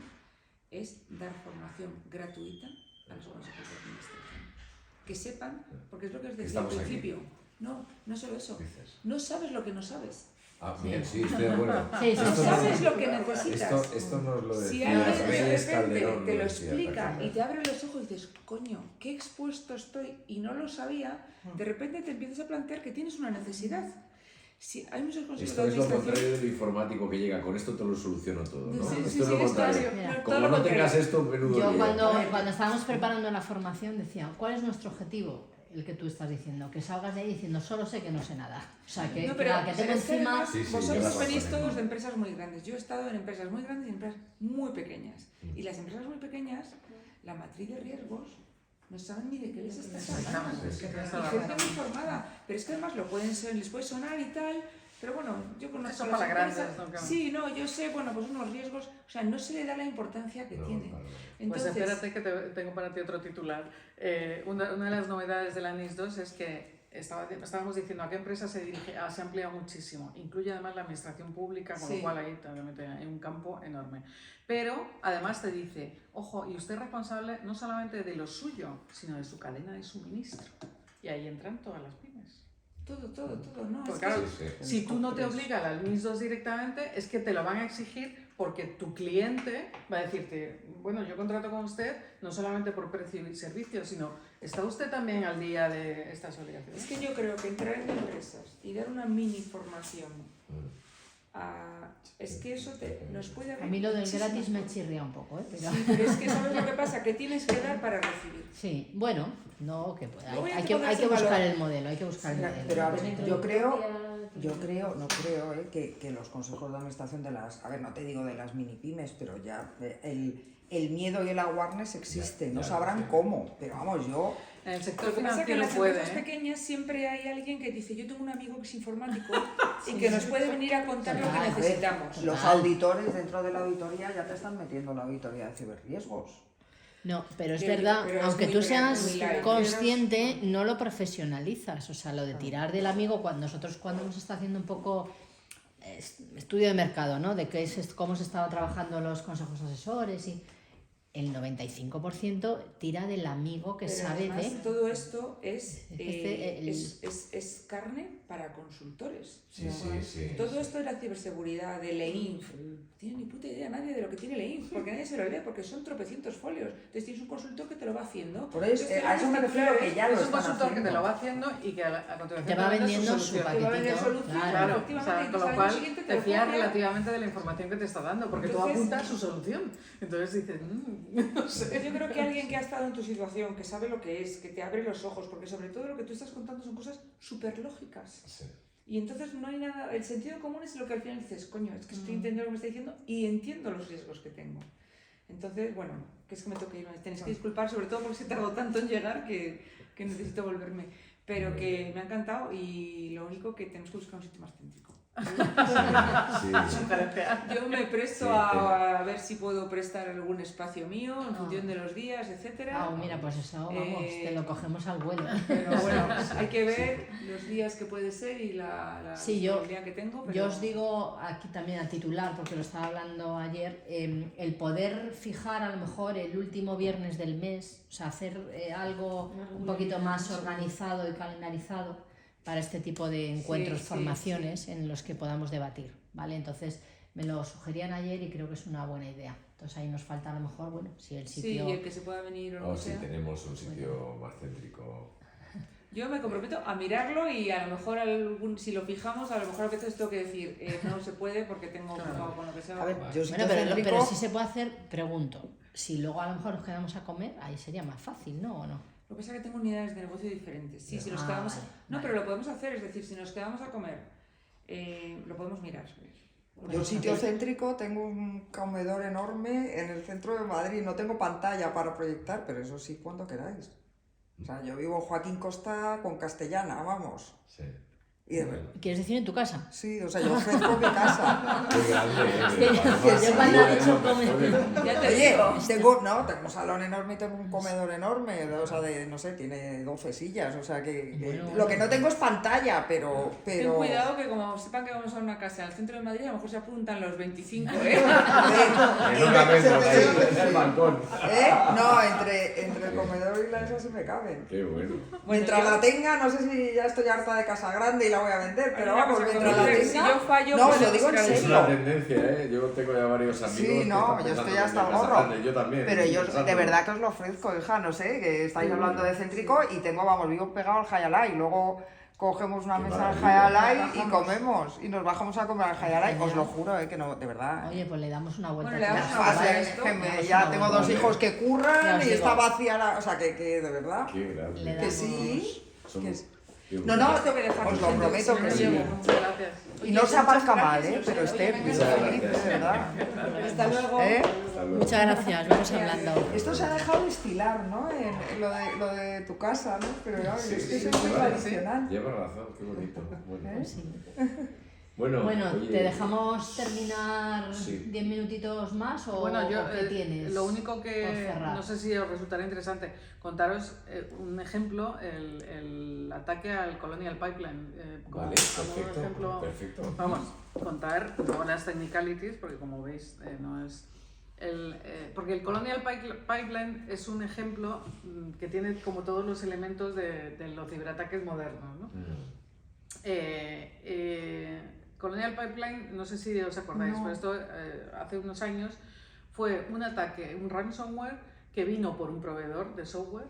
es dar formación gratuita a los consejos de administración. Que sepan, porque es lo que os decía al Estamos aquí. principio. No solo eso. Dices. No sabes lo que no sabes. Ah, bien, sí, estoy de acuerdo. Sí, sí, No sí, sabes sí. lo que necesitas. Esto nos lo Si decía alguien de Reyes repente Calderón, te lo decía, explica perfecto. y te abre los ojos y dices, coño, qué expuesto estoy y no lo sabía, de repente te empiezas a plantear que tienes una necesidad. Si hay muchos consejos Esto de es lo administración. contrario de lo informático que llega, con esto te lo soluciono todo, ¿no? Sí, sí, esto sí, es lo es contrario. casi- Mira, todo Como lo no contrario. tengas esto, menudo Yo lío. cuando estábamos preparando la formación decía, ¿cuál es nuestro objetivo? el que tú estás diciendo, que salgas de ahí diciendo solo sé que no sé nada. O sea, que, No, pero la que tengo es que encima... además Sí, sí, vosotros llevas venís razón, todos ¿no? de empresas muy grandes. Yo he estado en empresas muy grandes y en empresas muy pequeñas. Y las empresas muy pequeñas, la matriz de riesgos, no saben ni de qué les estás hablando. Es que no Y está gente la- muy formada. Pero es que además les puede sonar y tal. Pero bueno, yo conozco Eso las para empresas. grandes, ¿no? Claro. Sí, no, yo sé, bueno, pues unos riesgos. O sea, no se le da la importancia que No, tiene. claro. Pues Entonces, espérate que tengo para ti otro titular. Una de las novedades de la NIS 2 es que estábamos diciendo a qué empresa se dirige, se amplía muchísimo. Incluye además la administración pública, con Sí. lo cual ahí realmente hay un campo enorme. Pero además te dice, ojo, y usted es responsable no solamente de lo suyo, sino de su cadena de suministro. Y ahí entran todas las pymes. todo, ¿no? Pues Es claro, Sí, sí. si tú no te obligas al NIS 2 directamente, es que te lo van a exigir porque tu cliente va a decirte, bueno, yo contrato con usted no solamente por precio y servicio, sino ¿está usted también al día de estas obligaciones? Es que yo creo que entrar en empresas y dar una mini formación, es que eso nos puede abrir A mí lo del muchísimas gratis me cosas. chirría un poco, ¿eh? Pero... Sí, pero es que ¿sabes lo que pasa? Que tienes que dar para recibir. Sí, bueno, no, que pueda. Luego ya Hay te que, pondrás hay que en buscar valor. el modelo, hay que buscar el Sí, modelo. pero a ver, Dentro yo de creo- Victoria, no creo que los consejos de administración de las, a ver, no te digo de las mini pymes, pero ya el miedo y el awareness existe, Ya, no ya, sabrán sí. cómo, pero vamos, yo, En el sector Lo que pasa es que en financiero las puede, empresas ¿eh? pequeñas siempre hay alguien que dice, yo tengo un amigo que es informático y que nos puede venir a contar lo que Total, a ver, necesitamos. los Total. auditores dentro de la auditoría ya te están metiendo la auditoría de ciberriesgos. No, pero es Sí, verdad, pero es aunque muy tú breve, seas muy light. consciente, no lo profesionalizas. O sea, lo de tirar del amigo, nosotros cuando hemos estado haciendo un poco estudio de mercado, ¿no? De qué es, cómo se estaba trabajando los consejos asesores y el 95% tira del amigo que Pero sabe además, de... todo esto es, el- es carne para consultores. Sí, sí, sí. Todo esto de la ciberseguridad, de LEINF, no tiene ni puta idea nadie de lo que tiene LEINF, porque nadie se lo lee, porque son tropecientos folios. Entonces tienes un consultor que te lo va haciendo. Por eso, Entonces, a eso me refiero que ya lo Es un están consultor que te haciendo. lo va haciendo y que a continuación Te va vende vendiendo su solución. Te va a vender paquetito, solución, claro. Claro, o sea, efectivamente, con lo entonces al cual año siguiente te lo fías copia. relativamente de la información que te está dando, porque Entonces- tú apuntas su solución. Entonces dices, no sé. Yo creo que alguien que ha estado en tu situación, que sabe lo que es, que te abre los ojos, porque sobre todo lo que tú estás contando son cosas súper lógicas. Sí. Y entonces no hay nada, el sentido común es lo que al final dices, coño, es que estoy entendiendo lo que me está diciendo y entiendo los riesgos que tengo. Entonces, bueno, que es que me toca irme, tenéis que disculpar sobre todo porque se tardó tanto en llegar que necesito volverme. Pero que me ha encantado y lo único que tenemos que buscar un sitio más céntrico. Sí. Sugerencia. Yo me presto Sí, a ver si puedo prestar algún espacio mío en Ah. función de los días, etcétera. Ah, mira, pues eso, vamos, te lo cogemos al vuelo. Pero bueno, hay que ver los días que puede ser y la Sí, yo- disponibilidad que tengo. Pero... Yo os digo aquí también a titular, porque lo estaba hablando ayer, el poder fijar a lo mejor el último viernes del mes, o sea, hacer algo un poquito más organizado y calendarizado para este tipo de encuentros, Sí, sí, formaciones en los que podamos debatir, ¿vale? Entonces me lo sugerían ayer y creo que es una buena idea. Entonces ahí nos falta a lo mejor, bueno, si el Sí, sitio... y el que se pueda venir o lo O que si sea. tenemos un sitio más céntrico. Yo me comprometo a mirarlo y a lo mejor si lo fijamos, a lo mejor a veces tengo que decir, no se puede porque tengo ocupado con lo que sea. A ver, Vale. yo Bueno, sitio pero céntrico, si se puede hacer, pregunto, si luego a lo mejor nos quedamos a comer, ahí sería más fácil, ¿no? ¿O no? Lo que pasa es que tengo unidades de negocio diferentes. Sí, si nos Ah, quedamos... vale, No, vale. pero lo podemos hacer, es decir, si nos quedamos a comer, lo podemos mirar. yo sitio céntrico tengo un comedor enorme en el centro de Madrid, no tengo pantalla para proyectar, pero eso sí, cuando queráis. O sea, yo vivo Joaquín Costa con Castellana, vamos. Sí. Y de Bueno. ¿Quieres decir en tu casa? Sí, o sea, yo ofrezco mi casa. Qué grande, que yo cuando he dicho Ya te Oye, digo. tengo un salón enorme y tengo un comedor enorme, o sea, no sé, tiene 12 sillas, o sea que Bueno, lo que no tengo es pantalla, pero... Ten cuidado que como sepan que vamos a una casa en el centro de Madrid, a lo mejor se apuntan los 25, ¿eh? En una mesa ahí, en el balcón. No, entre el comedor y la esa se me caben. Qué bueno. Mientras yo- la tenga, no sé si ya estoy harta de casa grande y la voy a vender, pero Una vamos, cosa, mientras como la dices, tenga... si yo fallo, No, os lo podemos digo en ir al Es serio. una tendencia, ¿eh? Yo tengo ya varios amigos. Sí, que no, están yo pensando estoy en hasta el casa gorro. grande, yo también. Pero yo pensando. de verdad que os lo ofrezco, hija, no sé, que estáis Sí, hablando de céntrico y tengo, vamos, vivo pegado al Jayalá y luego cogemos una Qué mesa de maravilla. Hayalai y comemos. Y nos bajamos a comer al Hayalai. Os lo juro, que no, de verdad. Oye, pues le damos una vuelta. Bueno, le a damos todo una esto, vuelta a ¿vale? esto. Que Le damos ya una tengo vuelta. dos hijos que Ya curran os y está digo. vacía la... O sea, que de verdad. Qué grande. Le Que damos- sí. Somos- que es- qué No, bueno. no, Tengo que dejar os lo gente, prometo si que no, sí. no Muchas gracias. Y no se aparezca mal, gracias, pero oye, esté venga, muy muchas feliz, gracias. de verdad. Hasta luego. ¿Eh? Hasta luego. Muchas gracias, vamos hablando. Esto se ha dejado destilar, ¿no? En lo de tu casa, ¿no? Pero claro, Sí, es que sí, soy muy vale. tradicional. Llevas razón, qué bonito. Bueno, ¿Eh? Sí. bueno, Bueno, oye, ¿te dejamos terminar Sí. 10 minutitos más o, Bueno, yo o qué tienes? lo único por que cerrar? no sé si os resultará interesante contaros un ejemplo, el ataque al Colonial Pipeline. Como Vale, un perfecto, ejemplo, perfecto. vamos, contar no las technicalities, porque como veis no es... porque el Colonial Pipeline es un ejemplo que tiene como todos los elementos de los ciberataques modernos, ¿no? Colonial Pipeline, no sé si os acordáis, No. pero esto hace unos años fue un ataque, un ransomware que vino por un proveedor de software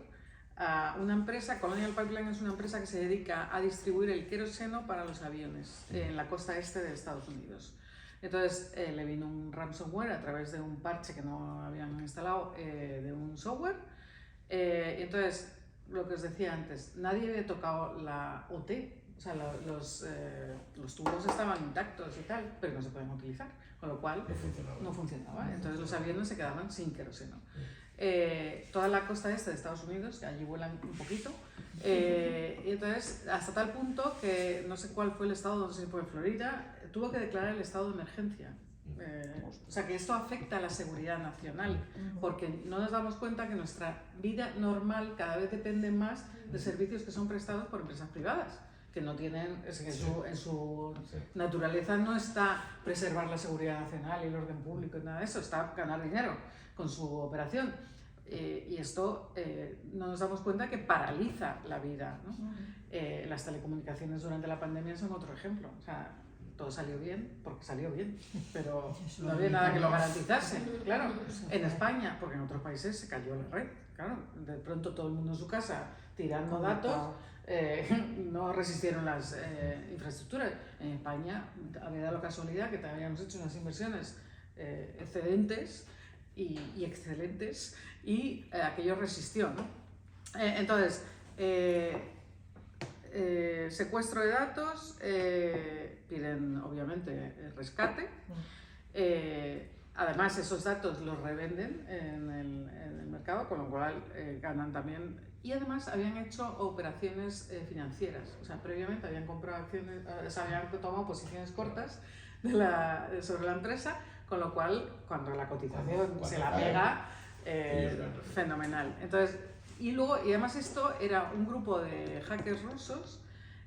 a una empresa. Colonial Pipeline es una empresa que se dedica a distribuir el queroseno para los aviones en la costa este de Estados Unidos. Entonces le vino un ransomware a través de un parche que no habían instalado de un software. Entonces, lo que os decía antes, nadie había tocado la OT. O sea, los tubos estaban intactos y tal, pero no se podían utilizar, con lo cual No funcionaba. no funcionaba. Entonces los aviones se quedaban sin queroseno. Toda la costa este de Estados Unidos, que allí vuelan un poquito, y entonces hasta tal punto que no sé cuál fue el estado, no sé si fue Florida, tuvo que declarar el estado de emergencia. O sea que esto afecta a la seguridad nacional, porque no nos damos cuenta que nuestra vida normal cada vez depende más de servicios que son prestados por empresas privadas, que no tienen, es que en su Sí. naturaleza no está preservar la seguridad nacional y el orden público y nada de eso, está ganar dinero con su operación. Y esto no nos damos cuenta que paraliza la vida, ¿no? Las telecomunicaciones durante la pandemia son otro ejemplo. O sea, todo salió bien porque salió bien, pero no había nada que lo garantizase. Claro, en España, porque en otros países se cayó la red. Claro, de pronto todo el mundo en su casa tirando datos. No resistieron las infraestructuras. En España había dado la casualidad que habíamos hecho unas inversiones excedentes y excelentes y aquello resistió, ¿no? Entonces, secuestro de datos, piden obviamente rescate. Además, esos datos los revenden en el mercado, con lo cual ganan también. Y además habían hecho operaciones financieras, o sea, previamente habían comprado acciones, habían tomado posiciones cortas sobre la empresa, con lo cual cuando la cotización Cuando se la cae, pega, ellos ganan. fenomenal. Entonces, y además esto era un grupo de hackers rusos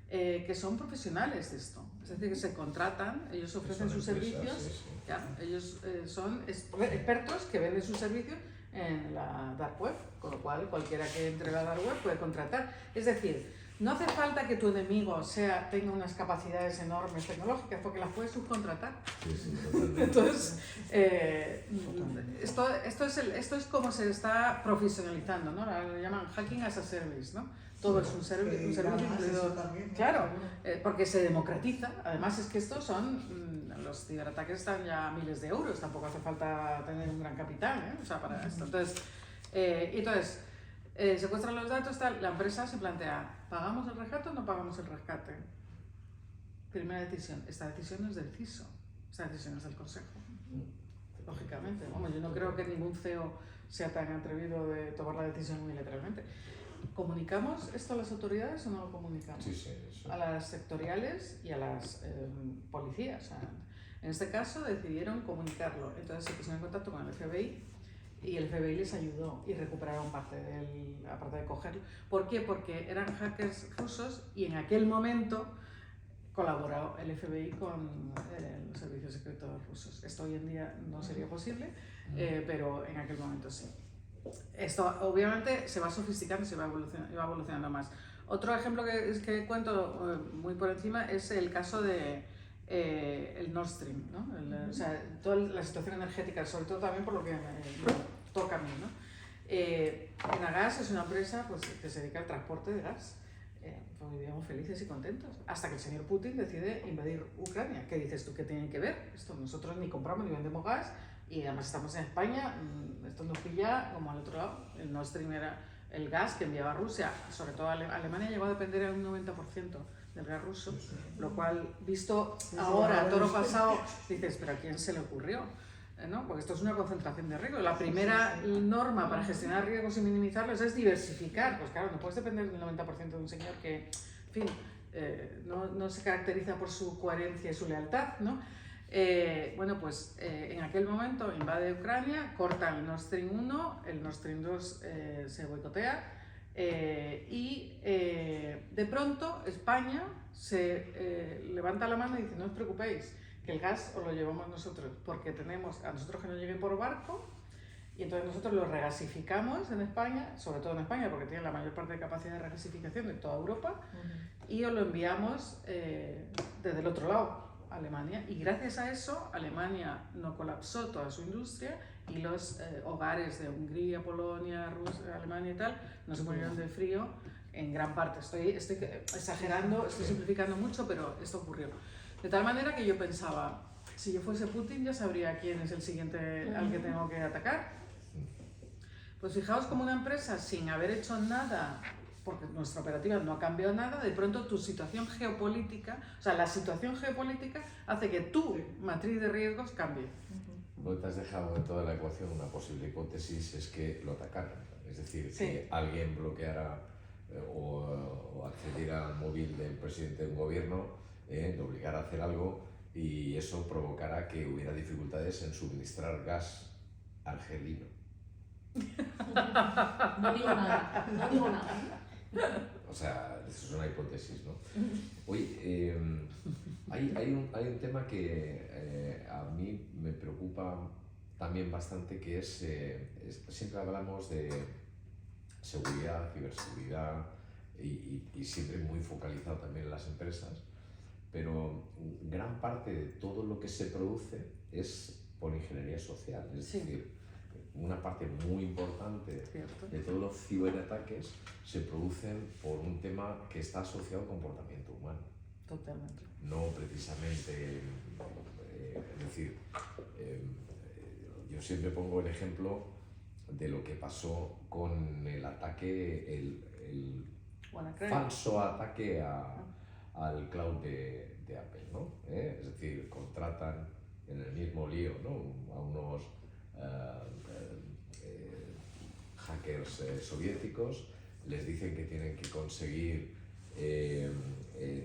que son profesionales de esto, es decir, que se contratan, ellos ofrecen Son sus empresas, servicios, sí, sí. ya, ellos son expertos que venden sus servicios en la dark web, con lo cual cualquiera que entre a la dark web puede contratar. Es decir, no hace falta que tu enemigo tenga unas capacidades enormes tecnológicas, porque las puedes subcontratar. Sí, sí, totalmente. Entonces, esto es como se está profesionalizando, ¿no? Lo llaman hacking as a service, ¿no? Todo es un servicio incluido. Claro, porque se democratiza. Además es que estos son, los ciberataques están ya a miles de euros, tampoco hace falta tener un gran capital, ¿eh? O sea, para esto. Entonces, secuestran los datos, tal, la empresa se plantea, ¿pagamos el rescate o no pagamos el rescate? Primera decisión, esta decisión no es del CISO, esta decisión es del Consejo. Lógicamente, vamos, yo no creo que ningún CEO sea tan atrevido de tomar la decisión unilateralmente. ¿Comunicamos esto a las autoridades o no lo comunicamos? Sí, sí, eso. A las sectoriales y a las policías. O sea, en este caso decidieron comunicarlo, entonces se pusieron en contacto con el FBI y el FBI les ayudó y recuperaron parte de cogerlo. ¿Por qué? Porque eran hackers rusos y en aquel momento colaboró el FBI con los servicios secretos rusos. Esto hoy en día no sería posible, pero en aquel momento sí. Esto obviamente se va sofisticando, se va evolucionando más. Otro ejemplo que cuento muy por encima es el caso de el Nord Stream, ¿no? O sea, toda la situación energética, sobre todo también por lo que me toca a mí, ¿no? Enagas es una empresa pues, que se dedica al transporte de gas. pues vivíamos felices y contentos. Hasta que el señor Putin decide invadir Ucrania. ¿Qué dices tú que tiene que ver esto? Nosotros ni compramos ni vendemos gas y además estamos en España. Esto nos pilla como al otro lado. El Nord Stream era el gas que enviaba Rusia. Sobre todo Alemania llegó a depender en un 90% del gas ruso, lo cual, visto ahora, toro pasado, dices, ¿pero a quién se le ocurrió? ¿No? Porque esto es una concentración de riesgos. La primera norma para gestionar riesgos y minimizarlos es diversificar. Pues claro, no puedes depender del 90% de un señor que, en fin, no se caracteriza por su coherencia y su lealtad, ¿no? Bueno, pues en aquel momento invade Ucrania, corta el Nord Stream 1, el Nord Stream 2 se boicotea, y de pronto España se levanta la mano y dice, no os preocupéis, que el gas os lo llevamos nosotros, porque tenemos a nosotros que nos llegue por barco, y entonces nosotros lo regasificamos en España, sobre todo en España, porque tiene la mayor parte de capacidad de regasificación de toda Europa, y os lo enviamos desde el otro lado, Alemania, y gracias a eso Alemania no colapsó toda su industria y los hogares de Hungría, Polonia, Rusia, Alemania y tal no se murieron de frío en gran parte. Estoy exagerando, estoy simplificando mucho, pero esto ocurrió. De tal manera que yo pensaba, si yo fuese Putin ya sabría quién es el siguiente al que tengo que atacar. Pues fijaos como una empresa sin haber hecho nada, porque nuestra operativa no ha cambiado nada, de pronto tu situación geopolítica, o sea, la situación geopolítica hace que tu matriz de riesgos cambie. Lo que te has dejado de toda la ecuación, una posible hipótesis es que lo atacaran, es decir, que alguien bloqueara o accediera al móvil del presidente de un gobierno, lo obligara a hacer algo y eso provocara que hubiera dificultades en suministrar gas argelino. No digo nada, no digo nada. O sea, eso es una hipótesis, ¿no? Oye, hay un tema que a mí me preocupa también bastante, que es siempre hablamos de seguridad, ciberseguridad y siempre muy focalizado también en las empresas, pero gran parte de todo lo que se produce es por ingeniería social, es decir, una parte muy importante de todos los ciberataques se producen por un tema que está asociado al comportamiento humano. Totalmente. No precisamente, es decir, yo siempre pongo el ejemplo de lo que pasó con el ataque, el falso ataque al cloud de Apple, ¿no? Es decir, contratan en el mismo lío, ¿no?, a unos hackers soviéticos, les dicen que tienen que conseguir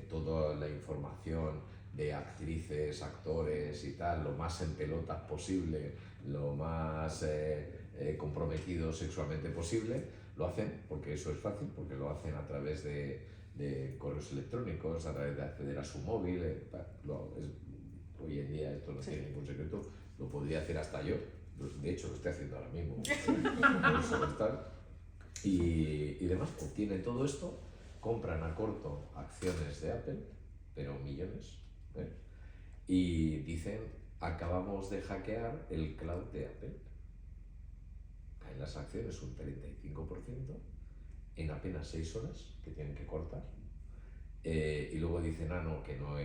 toda la información de actrices, actores y tal, lo más en pelotas posible, lo más comprometidos sexualmente posible. Lo hacen porque eso es fácil, porque lo hacen a través de correos electrónicos, a través de acceder a su móvil. Hoy en día esto no tiene ningún secreto, lo podría hacer hasta yo. De hecho, lo estoy haciendo ahora mismo. Y demás, obtienen todo esto, compran a corto acciones de Apple, pero millones, y dicen, acabamos de hackear el cloud de Apple. Caen las acciones un 35% en apenas 6 horas que tienen que cortar. Y luego dicen, no, que no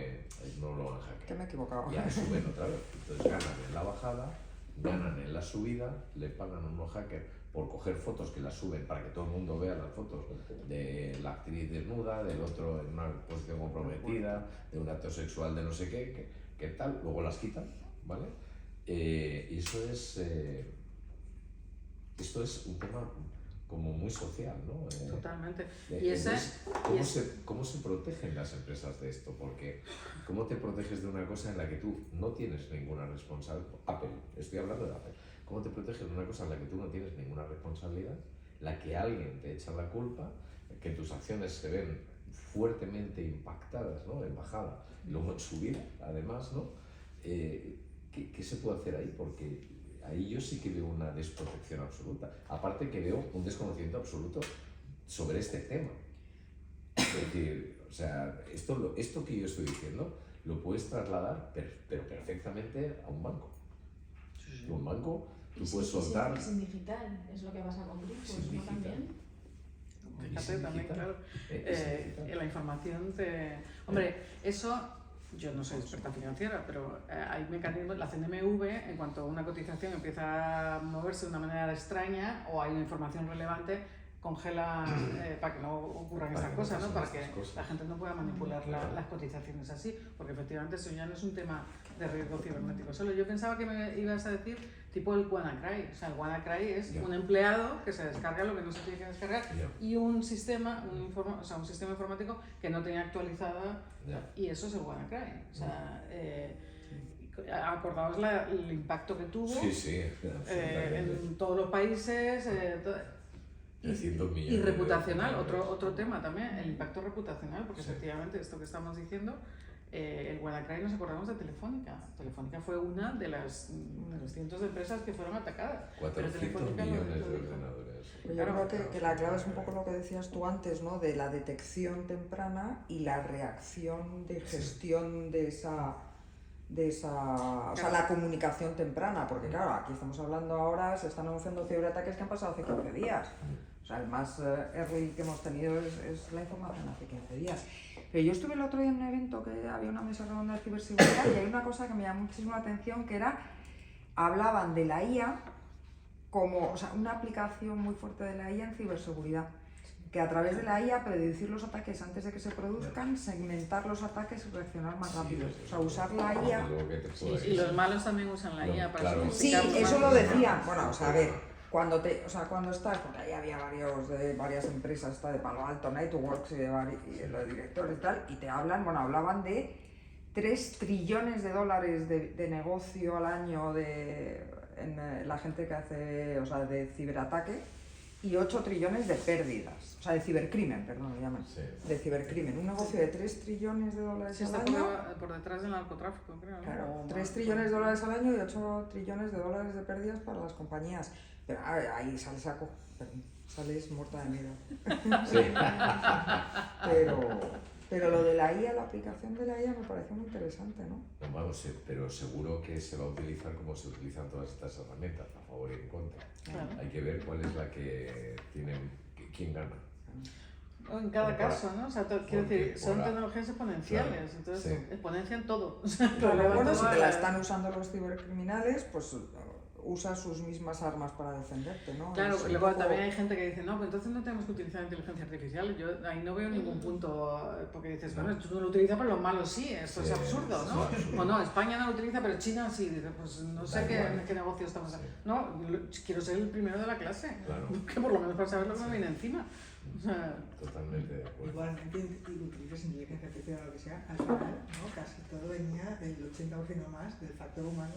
lo han hackeado. Que me he equivocado. Ya suben otra vez. Entonces ganan en la bajada, ganan en la subida, le pagan a unos hackers por coger fotos que las suben para que todo el mundo vea las fotos de la actriz desnuda, del otro en una posición comprometida, de un acto sexual de no sé qué tal, luego las quitan, ¿vale? Y esto es un tema como muy social, ¿no? Totalmente. Entonces, ¿cómo se protegen las empresas de esto? Porque ¿cómo te proteges de una cosa en la que tú no tienes ninguna responsabilidad? Apple, estoy hablando de Apple. ¿Cómo te proteges de una cosa en la que tú no tienes ninguna responsabilidad, la que alguien te echa la culpa, que tus acciones se ven fuertemente impactadas, ¿no?, en bajada, y luego en subida, además, ¿no? ¿Qué se puede hacer ahí? Porque ahí yo sí que veo una desprotección absoluta. Aparte que veo un desconocimiento absoluto sobre este tema. Es decir, o sea, esto que yo estoy diciendo lo puedes trasladar pero perfectamente a un banco. Un banco, tú puedes soltar... Sin digital, es lo que vas a cumplir, pues no también. Fíjate también, digital. claro. La información te... Hombre, eso... Yo no soy experta financiera, pero hay mecanismos, la CNMV, en cuanto una cotización empieza a moverse de una manera extraña o hay una información relevante, congela para que no ocurran estas cosas, ¿no? Para que la gente no pueda manipular las cotizaciones así, porque efectivamente eso ya no es un tema de riesgo cibernético solo. Yo pensaba que me ibas a decir tipo el WannaCry. O sea, el WannaCry es un empleado que se descarga lo que no se tiene que descargar y un sistema, un sistema informático que no tenía actualizada y eso es el WannaCry. O sea, acordaos el impacto que tuvo en todos los países. Y reputacional, otro tema también, el impacto reputacional, porque efectivamente esto que estamos diciendo, el WannaCry nos acordamos de Telefónica. Telefónica fue una de los cientos de empresas que fueron atacadas. 400 millones de ordenadores. Yo creo que la clave es un poco lo que decías tú antes, ¿no? De la detección temprana y la reacción de gestión de esa o sea, la comunicación temprana, porque claro, aquí estamos hablando ahora, se están anunciando ciberataques que han pasado hace 15 días. O sea, el más early que hemos tenido es la información hace 15 días. Pero yo estuve el otro día en un evento que había una mesa redonda de ciberseguridad y hay una cosa que me llamó muchísimo la atención, que era, hablaban de la IA como, o sea, una aplicación muy fuerte de la IA en ciberseguridad. Que a través de la IA predecir los ataques antes de que se produzcan, segmentar los ataques y reaccionar más rápido. O sea, usar la IA... Y los malos también usan la IA para sofisticar. Sí, eso lo decían. Bueno, o sea, a ver, cuando estás, porque ahí había varias empresas, está de Palo Alto Networks y los directores y tal, y te hablaban de 3 trillones de dólares de negocio al año en la gente que hace, o sea, de ciberataque, y 8 trillones de pérdidas, o sea, de cibercrimen, perdón, lo llaman, de cibercrimen. Un negocio de 3 trillones de dólares al año. Por detrás del narcotráfico, creo. Claro, 3 trillones de dólares al año y 8 trillones de dólares de pérdidas para las compañías. Pero ahí sales muerta de miedo. Pero lo de la IA, la aplicación de la IA me parece muy interesante, ¿no? No, vamos, pero seguro que se va a utilizar como se utilizan todas estas herramientas, a favor y en contra. Claro. Hay que ver cuál es la que tiene, quién gana. O en cada caso, ¿no? O sea, quiero decir, son tecnologías exponenciales, entonces exponencian todo. Pero bueno, si te la están usando los cibercriminales, pues usa sus mismas armas para defenderte, ¿no? Claro, luego también hay gente que dice, no, pues entonces no tenemos que utilizar inteligencia artificial. Yo ahí no veo ningún punto, porque dices, bueno, tú no lo utilizas, pero los malos sí, esto es absurdo, ¿no? O no, España no lo utiliza, pero China sí. Dice, pues no sé qué negocio estamos haciendo. No, quiero ser el primero de la clase, que por lo menos para saber lo que me viene encima. O sea, totalmente de acuerdo. Igualmente, utilices inteligencia artificial o lo que sea, al final, ¿no? Casi todo venía del 80% más del factor humano.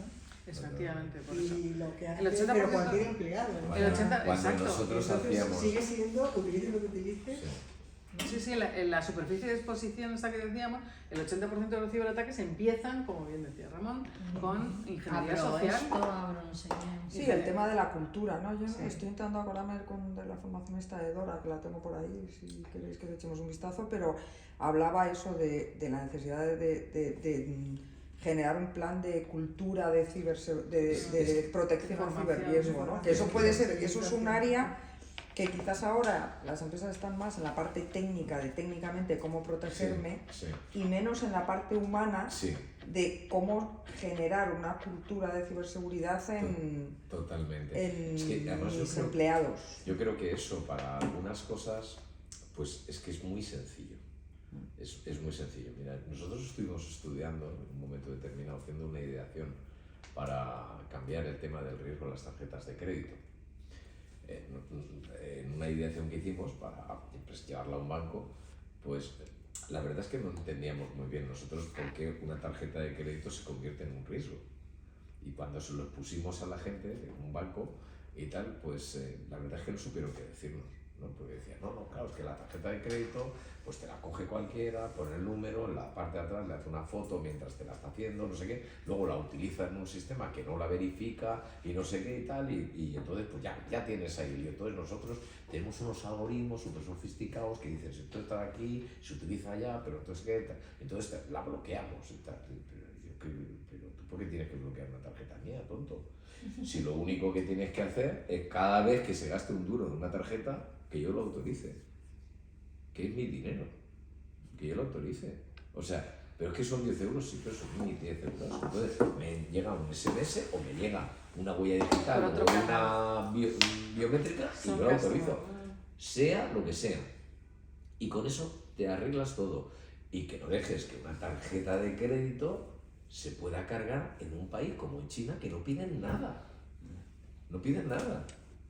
Efectivamente, por eso. Y lo que hace, El 80%, pero cualquier empleado. El 80%, cuando exacto. nosotros Entonces, hacíamos... sigue siendo, utilices lo que utilices. Sí, la superficie de exposición esta que decíamos, el 80% de los ciberataques empiezan, como bien decía Ramón, con ingeniería social. No sé qué. Sí, el tema de la cultura, ¿no? Yo estoy intentando acordarme de la formación esta de Dora, que la tengo por ahí, si queréis que le echemos un vistazo, pero hablaba eso de la necesidad de generar un plan de cultura de protección al ciberriesgo, ¿no? Que eso puede ser, eso es un área que quizás ahora las empresas están más en la parte técnica, de técnicamente cómo protegerme, y menos en la parte humana de cómo generar una cultura de ciberseguridad en es que, además, mis empleados. Yo creo que eso para algunas cosas, pues es que es muy sencillo. Es muy sencillo. Mira, nosotros estuvimos estudiando en un momento determinado, haciendo una ideación para cambiar el tema del riesgo de las tarjetas de crédito. En una ideación que hicimos para llevarla a un banco, pues la verdad es que no entendíamos muy bien nosotros por qué una tarjeta de crédito se convierte en un riesgo. Y cuando se lo pusimos a la gente de un banco y tal, pues la verdad es que no supieron qué decirnos, ¿no? Porque decían, no, claro, es que la tarjeta de crédito pues te la coge cualquiera, pone el número, en la parte de atrás le hace una foto mientras te la está haciendo, no sé qué, luego la utiliza en un sistema que no la verifica y no sé qué y tal, y entonces pues ya tienes ahí. Y entonces nosotros tenemos unos algoritmos súper sofisticados que dicen, si esto está aquí, se utiliza allá, pero entonces ¿qué? Entonces la bloqueamos y tal. Pero ¿tú por qué tienes que bloquear una tarjeta mía, tonto? Si lo único que tienes que hacer es cada vez que se gaste un duro en una tarjeta, que yo lo autorice. que es mi dinero, que yo lo autorice. O sea, pero es que son 10 euros, sí, pero son ni 10 euros. Entonces, me llega un SMS o me llega una huella digital Por otro o una biométrica y yo lo autorizo. Sea lo que sea. Y con eso te arreglas todo. Y que no dejes que una tarjeta de crédito se pueda cargar en un país como en China, que no piden nada. No piden nada.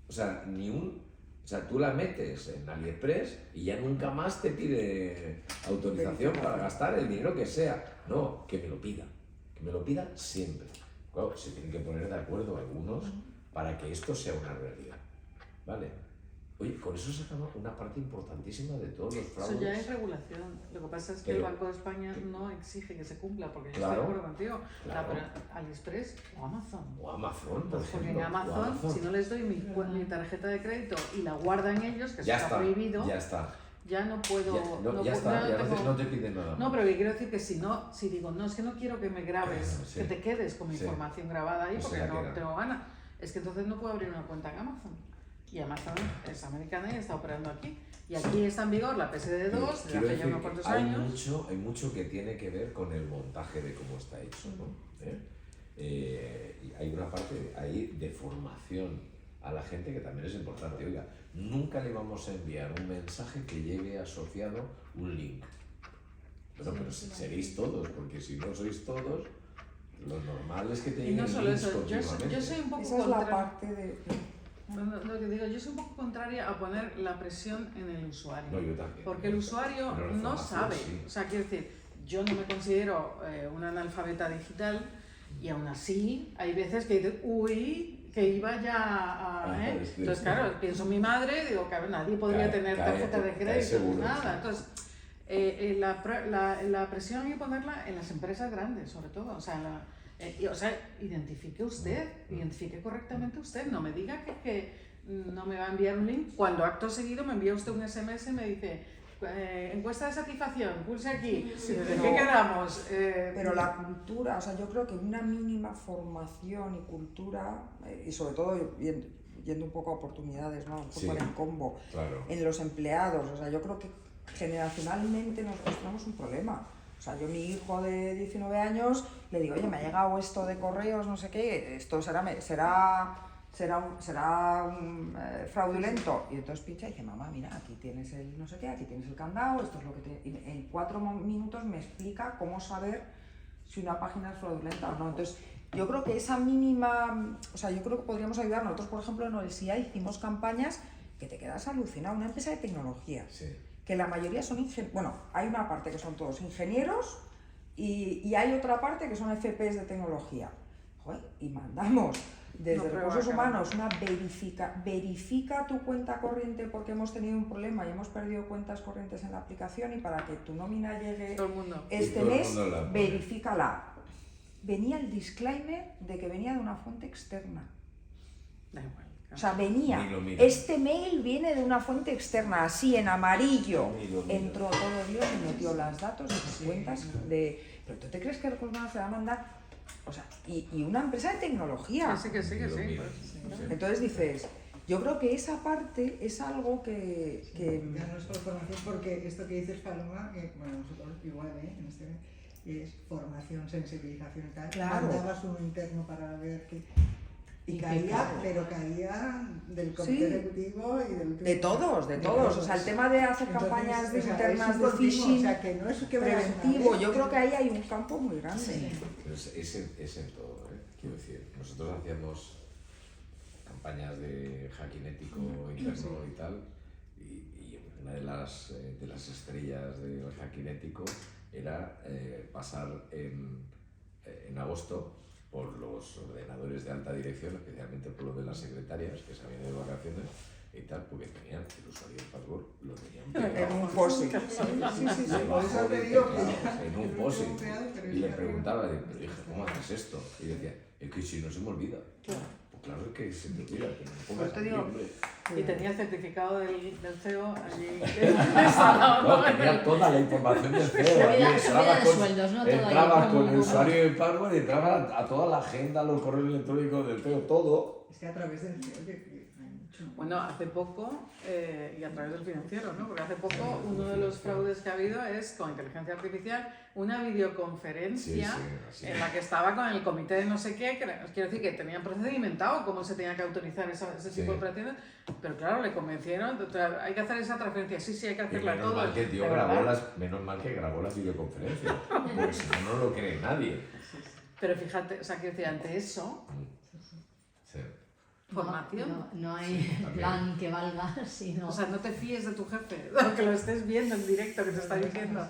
O sea, o sea, tú la metes en AliExpress y ya nunca más te pide autorización para gastar el dinero que sea. No, que me lo pida. Que me lo pida siempre. Claro, se tienen que poner de acuerdo algunos para que esto sea una realidad. ¿Vale? Oye, con eso se acaba una parte importantísima de todos los fraudes. Eso ya es regulación. Lo que pasa es que el Banco de España no exige que se cumpla, porque yo estoy de acuerdo contigo. Claro. Pero AliExpress o Amazon. O Amazon, por Porque ejemplo. en Amazon, si no les doy mi tarjeta de crédito y la guardan ellos, que eso está prohibido, ya está. ya no puedo. Ya está, ya no te piden nada. No, pero que quiero decir que si digo, no, es que no quiero que me grabes, Sí. que te quedes con mi información grabada ahí, Pues porque se la no queda. tengo ganas, es que entonces no puedo abrir una cuenta en Amazon. Y Amazon es americana y está operando aquí. Y aquí está en vigor la PSD2 desde hace Quiero ya decir, unos cuantos hay años. hay mucho que tiene que ver con el montaje de cómo está hecho, ¿no? Y hay una parte ahí de formación a la gente que también es importante. Oiga, nunca le vamos a enviar un mensaje que lleve asociado un link. Bueno, pero seréis todos, porque si no sois todos, lo normal es que te Y no lleguen solo links eso, continuamente. yo soy un poco Esa es la contra... parte de... Lo que digo, yo soy un poco contraria a poner la presión en el usuario. No, yo también. Porque el usuario Pero la no formación, sabe. sí. O sea, quiero decir, yo no me considero una analfabeta digital y aún así hay veces que dices, uy, que iba ya a... Entonces, claro, pienso en mi madre, digo, claro, nadie podría tener tarjeta de crédito, seguro, nada. sí. Entonces, la presión hay que ponerla en las empresas grandes, sobre todo. O sea, identifique usted, identifique correctamente usted. No me diga que no me va a enviar un link cuando acto seguido me envía usted un SMS y me dice encuesta de satisfacción, pulse aquí. ¿De qué quedamos? Pero la cultura, o sea, yo creo que una mínima formación y cultura, y sobre todo yendo un poco a oportunidades, ¿no? Un poco en el combo, Claro. en los empleados, o sea, yo creo que generacionalmente nosotros tenemos un problema. O sea, yo a mi hijo de 19 años le digo, oye, me ha llegado esto de correos, no sé qué, esto será fraudulento. Y entonces pincha y dice, mamá, mira, aquí tienes el no sé qué, aquí tienes el candado, esto es lo que te... Y en 4 minutos me explica cómo saber si una página es fraudulenta o no. Entonces, yo creo que esa mínima... O sea, yo creo que podríamos ayudar. Nosotros, por ejemplo, en OSIA hicimos campañas que te quedas alucinado. Una empresa de tecnología. Sí. Que la mayoría son ingenieros, bueno, hay una parte que son todos ingenieros y hay otra parte que son FPs de tecnología. Joder, y mandamos desde recursos humanos una verifica tu cuenta corriente porque hemos tenido un problema y hemos perdido cuentas corrientes en la aplicación y para que tu nómina llegue Todo el mundo. este todo el mes, mundo la pone. verifícala. Venía el disclaimer de que venía de una fuente externa. Da igual. O sea, venía, Ni lo miro. este mail viene de una fuente externa, así en amarillo. Ni lo miro. Entró todo Dios y metió los datos de sus cuentas de... ¿Pero tú te crees que Recursos Humanos se va a mandar? O sea, y una empresa de tecnología. Sí. Ni lo Pues, miro. sí. Sí. Entonces dices, yo creo que esa parte es algo que... Ya no es por formación, porque esto que dices, Paloma, que bueno, nosotros igual, en este es formación, sensibilización y tal. Claro. Mandabas uno interno para ver que... Y que caía, claro. pero caía del comité Sí. ejecutivo y del... De todos. O sea, el tema de hacer Entonces, campañas o sea, internas es un de continuo, phishing o sea, que no es que veas una preventivo, vez. yo creo que ahí hay un campo muy grande. Pero es en todo, ¿eh? Quiero decir, nosotros hacíamos campañas de hacking ético interno y tal, y una de las estrellas del hacking ético era pasar en agosto por los ordenadores de alta dirección, especialmente por los de las secretarias que se habían ido de vacaciones y tal, porque tenían el usuario y el password, lo tenían En pegado. un POSIT. Sí, Debajo por eso te del digo teclado, que... en un yo lo he POSIT. empleado, pero Y es le que- preguntaba, pero hija, ¿cómo haces esto? Y decía, es que si no se me olvida. Pues claro que se te olvida, pero no pongas te aquí, digo- hombre. Y tenía el certificado del CEO allí. No, tenía toda la información del CEO. Subida- allí, subida de sueldos, ¿no? Todo ahí, entrabas con el como- usuario y el password y entrabas a toda la agenda, los correos electrónicos del CEO, todo. Es que a través del CEO que hay mucho. Bueno, hace poco, y a través del financiero, ¿no? Porque hace poco uno de los fraudes que ha habido es con inteligencia artificial una videoconferencia así. en la que estaba con el comité de no sé qué, que os quiero decir que tenían procedimentado cómo se tenía que autorizar ese tipo de operaciones, pero claro, le convencieron, o sea, hay que hacer esa transferencia, sí, hay que Y hacerla menos todo. mal que el tío de grabó verdad. menos mal que grabó las videoconferencias, porque si no, no lo cree nadie. Pero fíjate, o sea, quiero decir, ante eso, Sí. formación. No hay también. plan que valga, sino... O sea, no te fíes de tu jefe, aunque lo estés viendo en directo que te está diciendo.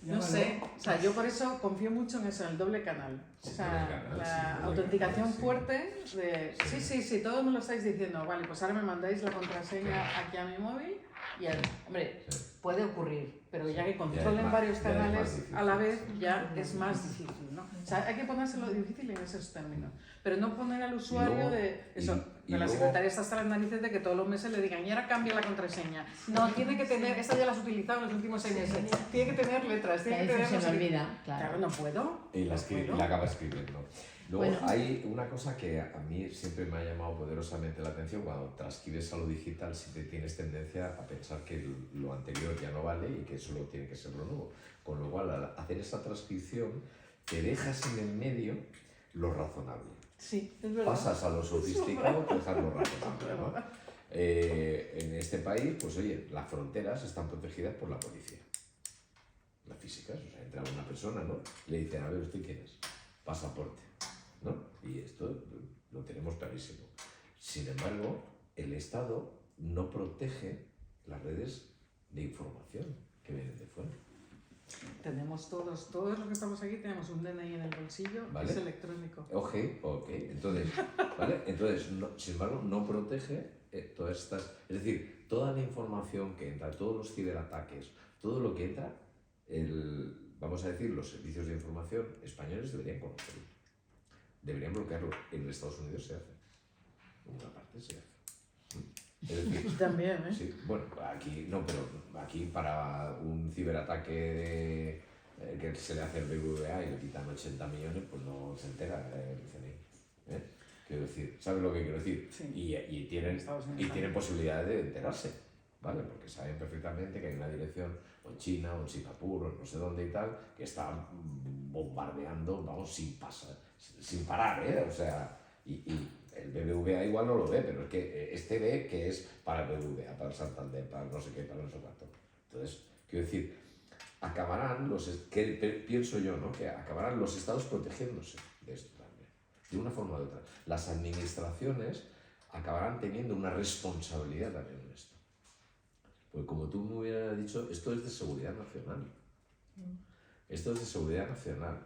No sé, o sea, yo por eso confío mucho en eso, en el doble canal. O sea, Doble canal, la sí, doble autenticación canal, sí. fuerte de, sí, todos me lo estáis diciendo, vale, pues ahora me mandáis la contraseña aquí a mi móvil y, hombre, Sí. puede ocurrir, pero ya que Ya controlen es más- varios ya es más canales difícil. a la vez, ya es más difícil, ¿no? O sea, hay que ponérselo difícil en esos términos, pero no poner al usuario luego- de eso. y Que la luego- secretaria está hasta las narices de que todos los meses le digan, y ahora cambia la contraseña. No, tiene que tener, esta ya la has utilizado en los últimos 6 meses, tiene que tener letras, Que tiene a que veces tener... se no me sé qué. olvida, claro. Claro, no puedo. Y la, puedo. y la acaba escribiendo. Luego Bueno. hay una cosa que a mí siempre me ha llamado poderosamente la atención: cuando transcribes a lo digital, si te tienes tendencia a pensar que lo anterior ya no vale y que solo tiene que ser lo nuevo. Con lo cual, al hacer esa transcripción, te dejas en el medio lo razonable. Sí, es verdad. Pasas a lo sofisticado, te dejas lo razonable, ¿no? En este país, pues oye, las fronteras están protegidas por la policía. Las físicas, o sea, entra una persona, ¿no? Le dicen, a ver, ¿usted quién es? Pasaporte, ¿no? Y esto lo tenemos clarísimo. Sin embargo, el Estado no protege las redes de información que vienen de fuera. Tenemos todos los que estamos aquí, tenemos un DNI en el bolsillo, Vale. que es electrónico. Ok. Entonces, ¿vale? Entonces, sin embargo, no protege todas estas... Es decir, toda la información que entra, todos los ciberataques, todo lo que entra, vamos a decir, los servicios de información españoles deberían conocerlo. Deberían bloquearlo. En Estados Unidos se hace. En una parte se hace. Es decir, También, ¿eh? sí, bueno, aquí no, pero aquí para un ciberataque que se le hace el BBVA y le quitan 80 millones, pues no se entera el CNI. Quiero decir, ¿sabes lo que quiero decir? Sí. Y tienen, Estados Unidos y tienen también. posibilidades de enterarse, ¿vale? Porque saben perfectamente que hay una dirección o en China o en Singapur o no sé dónde y tal, que está bombardeando, vamos, sin parar, ¿eh? O sea, y el BBVA igual no lo ve, pero es que este ve que es para el BBVA, para el Santander, para no sé qué, para no sé cuánto. Entonces, quiero decir, acabarán pienso yo, ¿no? Que acabarán los estados protegiéndose de esto también, de una forma u otra. Las administraciones acabarán teniendo una responsabilidad también en esto. Porque como tú me hubieras dicho, esto es de seguridad nacional. Esto es de seguridad nacional.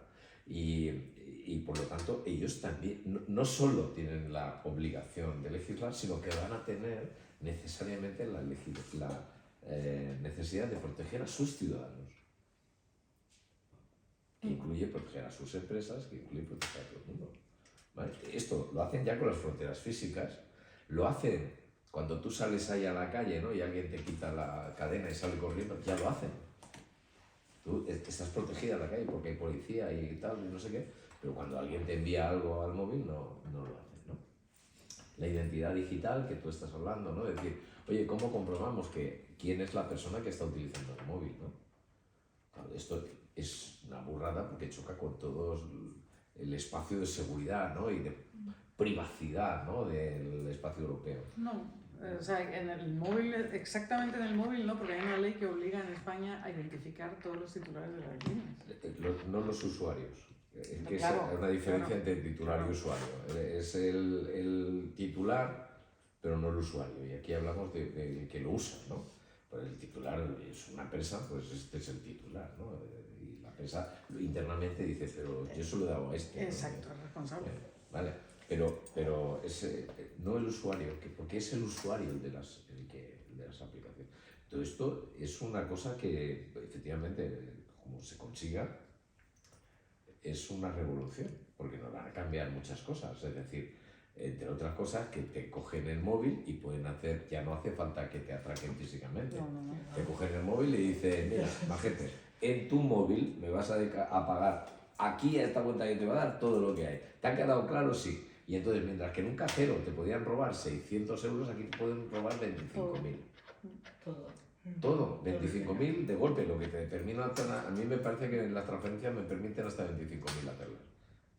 Y por lo tanto, ellos también, no solo tienen la obligación de legislar, sino que van a tener necesariamente la necesidad de proteger a sus ciudadanos. Que incluye proteger a sus empresas, que incluye proteger a todo el mundo. ¿Vale? Esto lo hacen ya con las fronteras físicas, lo hacen cuando tú sales ahí a la calle, ¿no? Y alguien te quita la cadena y sale corriendo, ya lo hacen. Tú estás protegida en la calle porque hay policía y tal, y no sé qué, pero cuando alguien te envía algo al móvil no lo hacen, ¿no? La identidad digital que tú estás hablando, ¿no? Es decir, oye, ¿cómo comprobamos quién es la persona que está utilizando el móvil, ¿no? Claro, esto es una burrada porque choca con todo el espacio de seguridad, ¿no? Y de privacidad, ¿no? Del espacio europeo. No, o sea, en el móvil, exactamente en el móvil no, porque hay una ley que obliga en España a identificar todos los titulares de las líneas. No los usuarios. Es que Claro, es una diferencia claro, entre titular claro. y usuario. Es el titular, pero no el usuario. Y aquí hablamos del que lo usa, ¿no? Pues el titular es una empresa, pues este es el titular, ¿no? Y la empresa internamente dice, pero yo se lo he dado a este, ¿no? Exacto, el responsable. Vale, pero no el usuario, porque es el usuario el de las aplicaciones. Todo esto es una cosa que efectivamente, como se consiga, es una revolución, porque nos van a cambiar muchas cosas. Es decir, entre otras cosas, que te cogen el móvil y pueden hacer, ya no hace falta que te atraquen físicamente. No. Te cogen el móvil y dicen, mira, majete, en tu móvil me vas a pagar aquí a esta cuenta que te va a dar todo lo que hay. ¿Te ha quedado claro? Sí. Y entonces, mientras que en un cajero te podían robar 600 euros, aquí te pueden robar 25.000. Todo, 25.000 de golpe, lo que te termina, a mí me parece que en las transferencias me permiten hasta 25.000 hacerlas.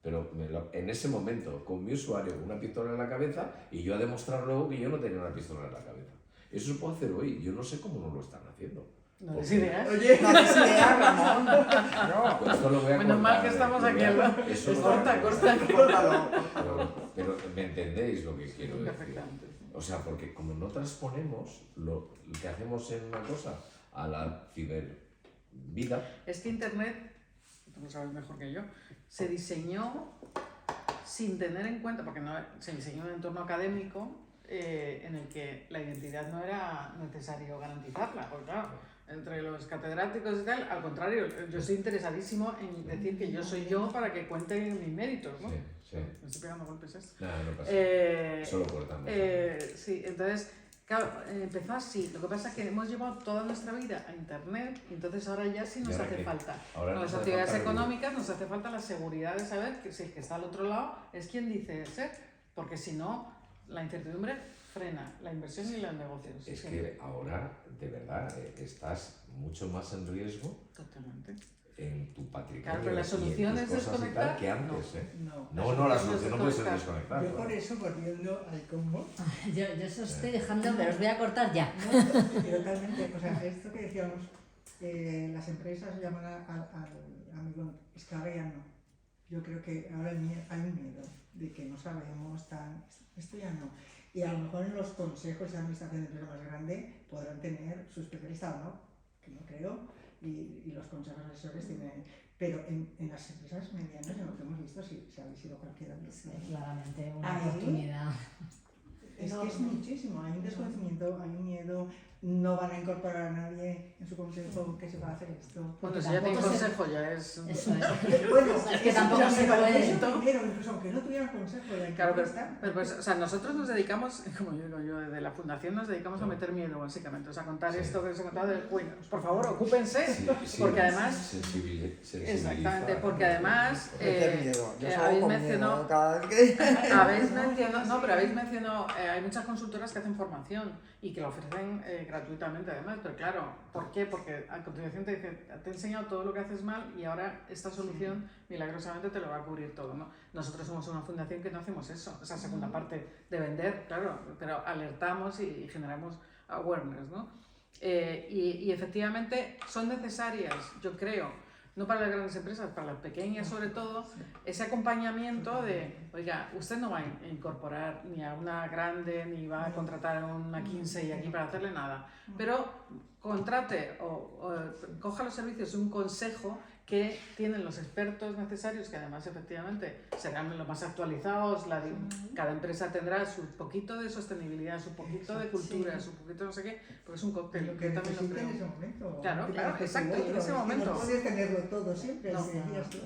Pero en ese momento, con mi usuario con una pistola en la cabeza, y yo a demostrar luego que yo no tenía una pistola en la cabeza. Eso se puede hacer hoy, yo no sé cómo no lo están haciendo. No des ideas. Oye, no des ideas, Ramón. No. Pues esto lo voy a Menos mal cortar, que estamos aquí al lado. Eso lo Corta, voy a corta. Córtalo. pero me entendéis lo que quiero decir. Perfectamente. O sea, porque como no transponemos lo que hacemos en una cosa a la cibervida, Es que Internet, tú lo sabes mejor que yo, se diseñó sin tener en cuenta, porque no, se diseñó en un entorno académico en el que la identidad no era necesario garantizarla, porque claro, entre los catedráticos y tal, al contrario, yo estoy interesadísimo en decir que yo soy yo para que cuenten mis méritos, ¿no? sí, sí. Me estoy pegando golpes esto. Nada, no pasa. Eh, Solo cortamos. sí, entonces, claro, empezó así. Lo que pasa es que hemos llevado toda nuestra vida a Internet, y entonces ahora ya sí ¿Y nos ahora hace qué? falta. Ahora Con nos las hace actividades falta económicas nos hace falta la seguridad de saber que si el que está al otro lado es quien dice ser, porque si no, la incertidumbre frena la inversión y los negocios. Es siempre. que ahora, de verdad, estás mucho más en riesgo Totalmente. en tu patrimonio Claro, pero la y en solución tus es cosas y tal desconectar. que antes, ¿eh? No. No, la solución solución es no puede ser desconectar. desconectar. Yo por eso, volviendo al combo, Yo eso estoy dejando, pero os voy a cortar ya. no, totalmente, o sea, esto que decíamos, las empresas llaman al amigo, es que ahora ya no. Yo creo que ahora hay un miedo de que no sabemos, esto ya no. Y a lo mejor en los consejos de administración de empresa más grande podrán tener su especialista o no, que no creo, y los consejos asesores tienen. Pero en las empresas medianas, en lo que hemos visto, si habéis sido cualquiera de los Claramente una Ahí. oportunidad. es que es muchísimo, hay un desconocimiento, hay un miedo, no van a incorporar a nadie en su consejo que se va a hacer esto. Bueno, si ya te Tampoco se- consejo, ya es. Eso es. Bueno, Es que tampoco eso se me parece puede. eso primero, incluso aunque no tuvieran consejo de Claro, pero, está. pues, o sea, nosotros nos dedicamos, como yo digo yo, desde la fundación nos dedicamos a meter miedo, básicamente, o sea, a contar Sí. esto que os he contado del juego. Por favor, ocúpense, Sí, sí, porque además, sensibiliza exactamente, porque además, Meter miedo. Yo salgo habéis con mencionado, miedo cada vez que... habéis mencionado, hay muchas consultoras que hacen formación y que lo ofrecen gratuitamente además, pero claro, ¿por qué? Porque a continuación te dicen, te he enseñado todo lo que haces mal y ahora esta solución milagrosamente te lo va a cubrir todo, ¿no? Nosotros somos una fundación que no hacemos eso, esa segunda parte de vender, claro, pero alertamos y generamos awareness, ¿no? Y efectivamente son necesarias, yo creo, no para las grandes empresas, para las pequeñas sobre todo, ese acompañamiento de, oiga, usted no va a incorporar ni a una grande, ni va a contratar a una 15 y aquí para hacerle nada, pero contrate o coja los servicios de un consejo que tienen los expertos necesarios, que además efectivamente serán los más actualizados, cada empresa tendrá su poquito de sostenibilidad, su poquito de cultura, su poquito no sé qué, pero es un cóctel, Lo que yo también lo necesite creo. en ese momento. Claro, No claro, tiene exacto, que y en ser ese otro, es que momento. no puedes tenerlo todo siempre, No. así decías tú.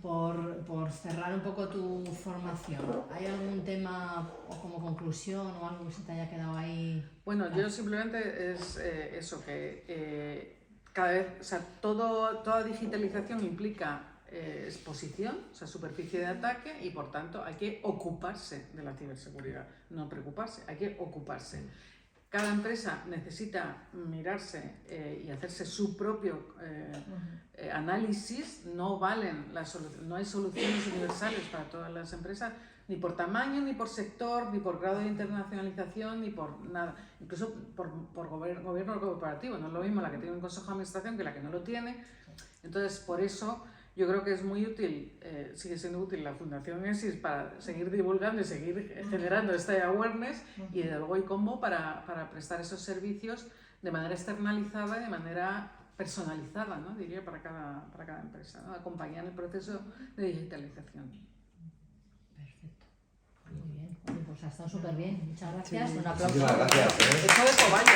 Por cerrar un poco tu formación, ¿hay algún tema o como conclusión o algo que se te haya quedado ahí? Bueno, yo simplemente es eso, que cada vez, o sea, toda digitalización implica exposición, o sea, superficie de ataque, y por tanto hay que ocuparse de la ciberseguridad, no preocuparse, hay que ocuparse. Cada empresa necesita mirarse y hacerse su propio análisis, no hay soluciones universales para todas las empresas, ni por tamaño, ni por sector, ni por grado de internacionalización, ni por nada, incluso por gobierno corporativo. No es lo mismo la que tiene un consejo de administración que la que no lo tiene. Entonces, por eso yo creo que es muy útil, sigue siendo útil la Fundación ESIS para seguir divulgando y seguir generando este awareness, y desde luego ICOMBO para prestar esos servicios de manera externalizada y de manera personalizada, ¿no? Diría, para cada empresa, ¿no? Acompañar el proceso de digitalización. Perfecto. Muy bien. Oye, pues ha estado súper bien. Muchas gracias. Un aplauso. Muchísimas gracias. Esto de cobaya.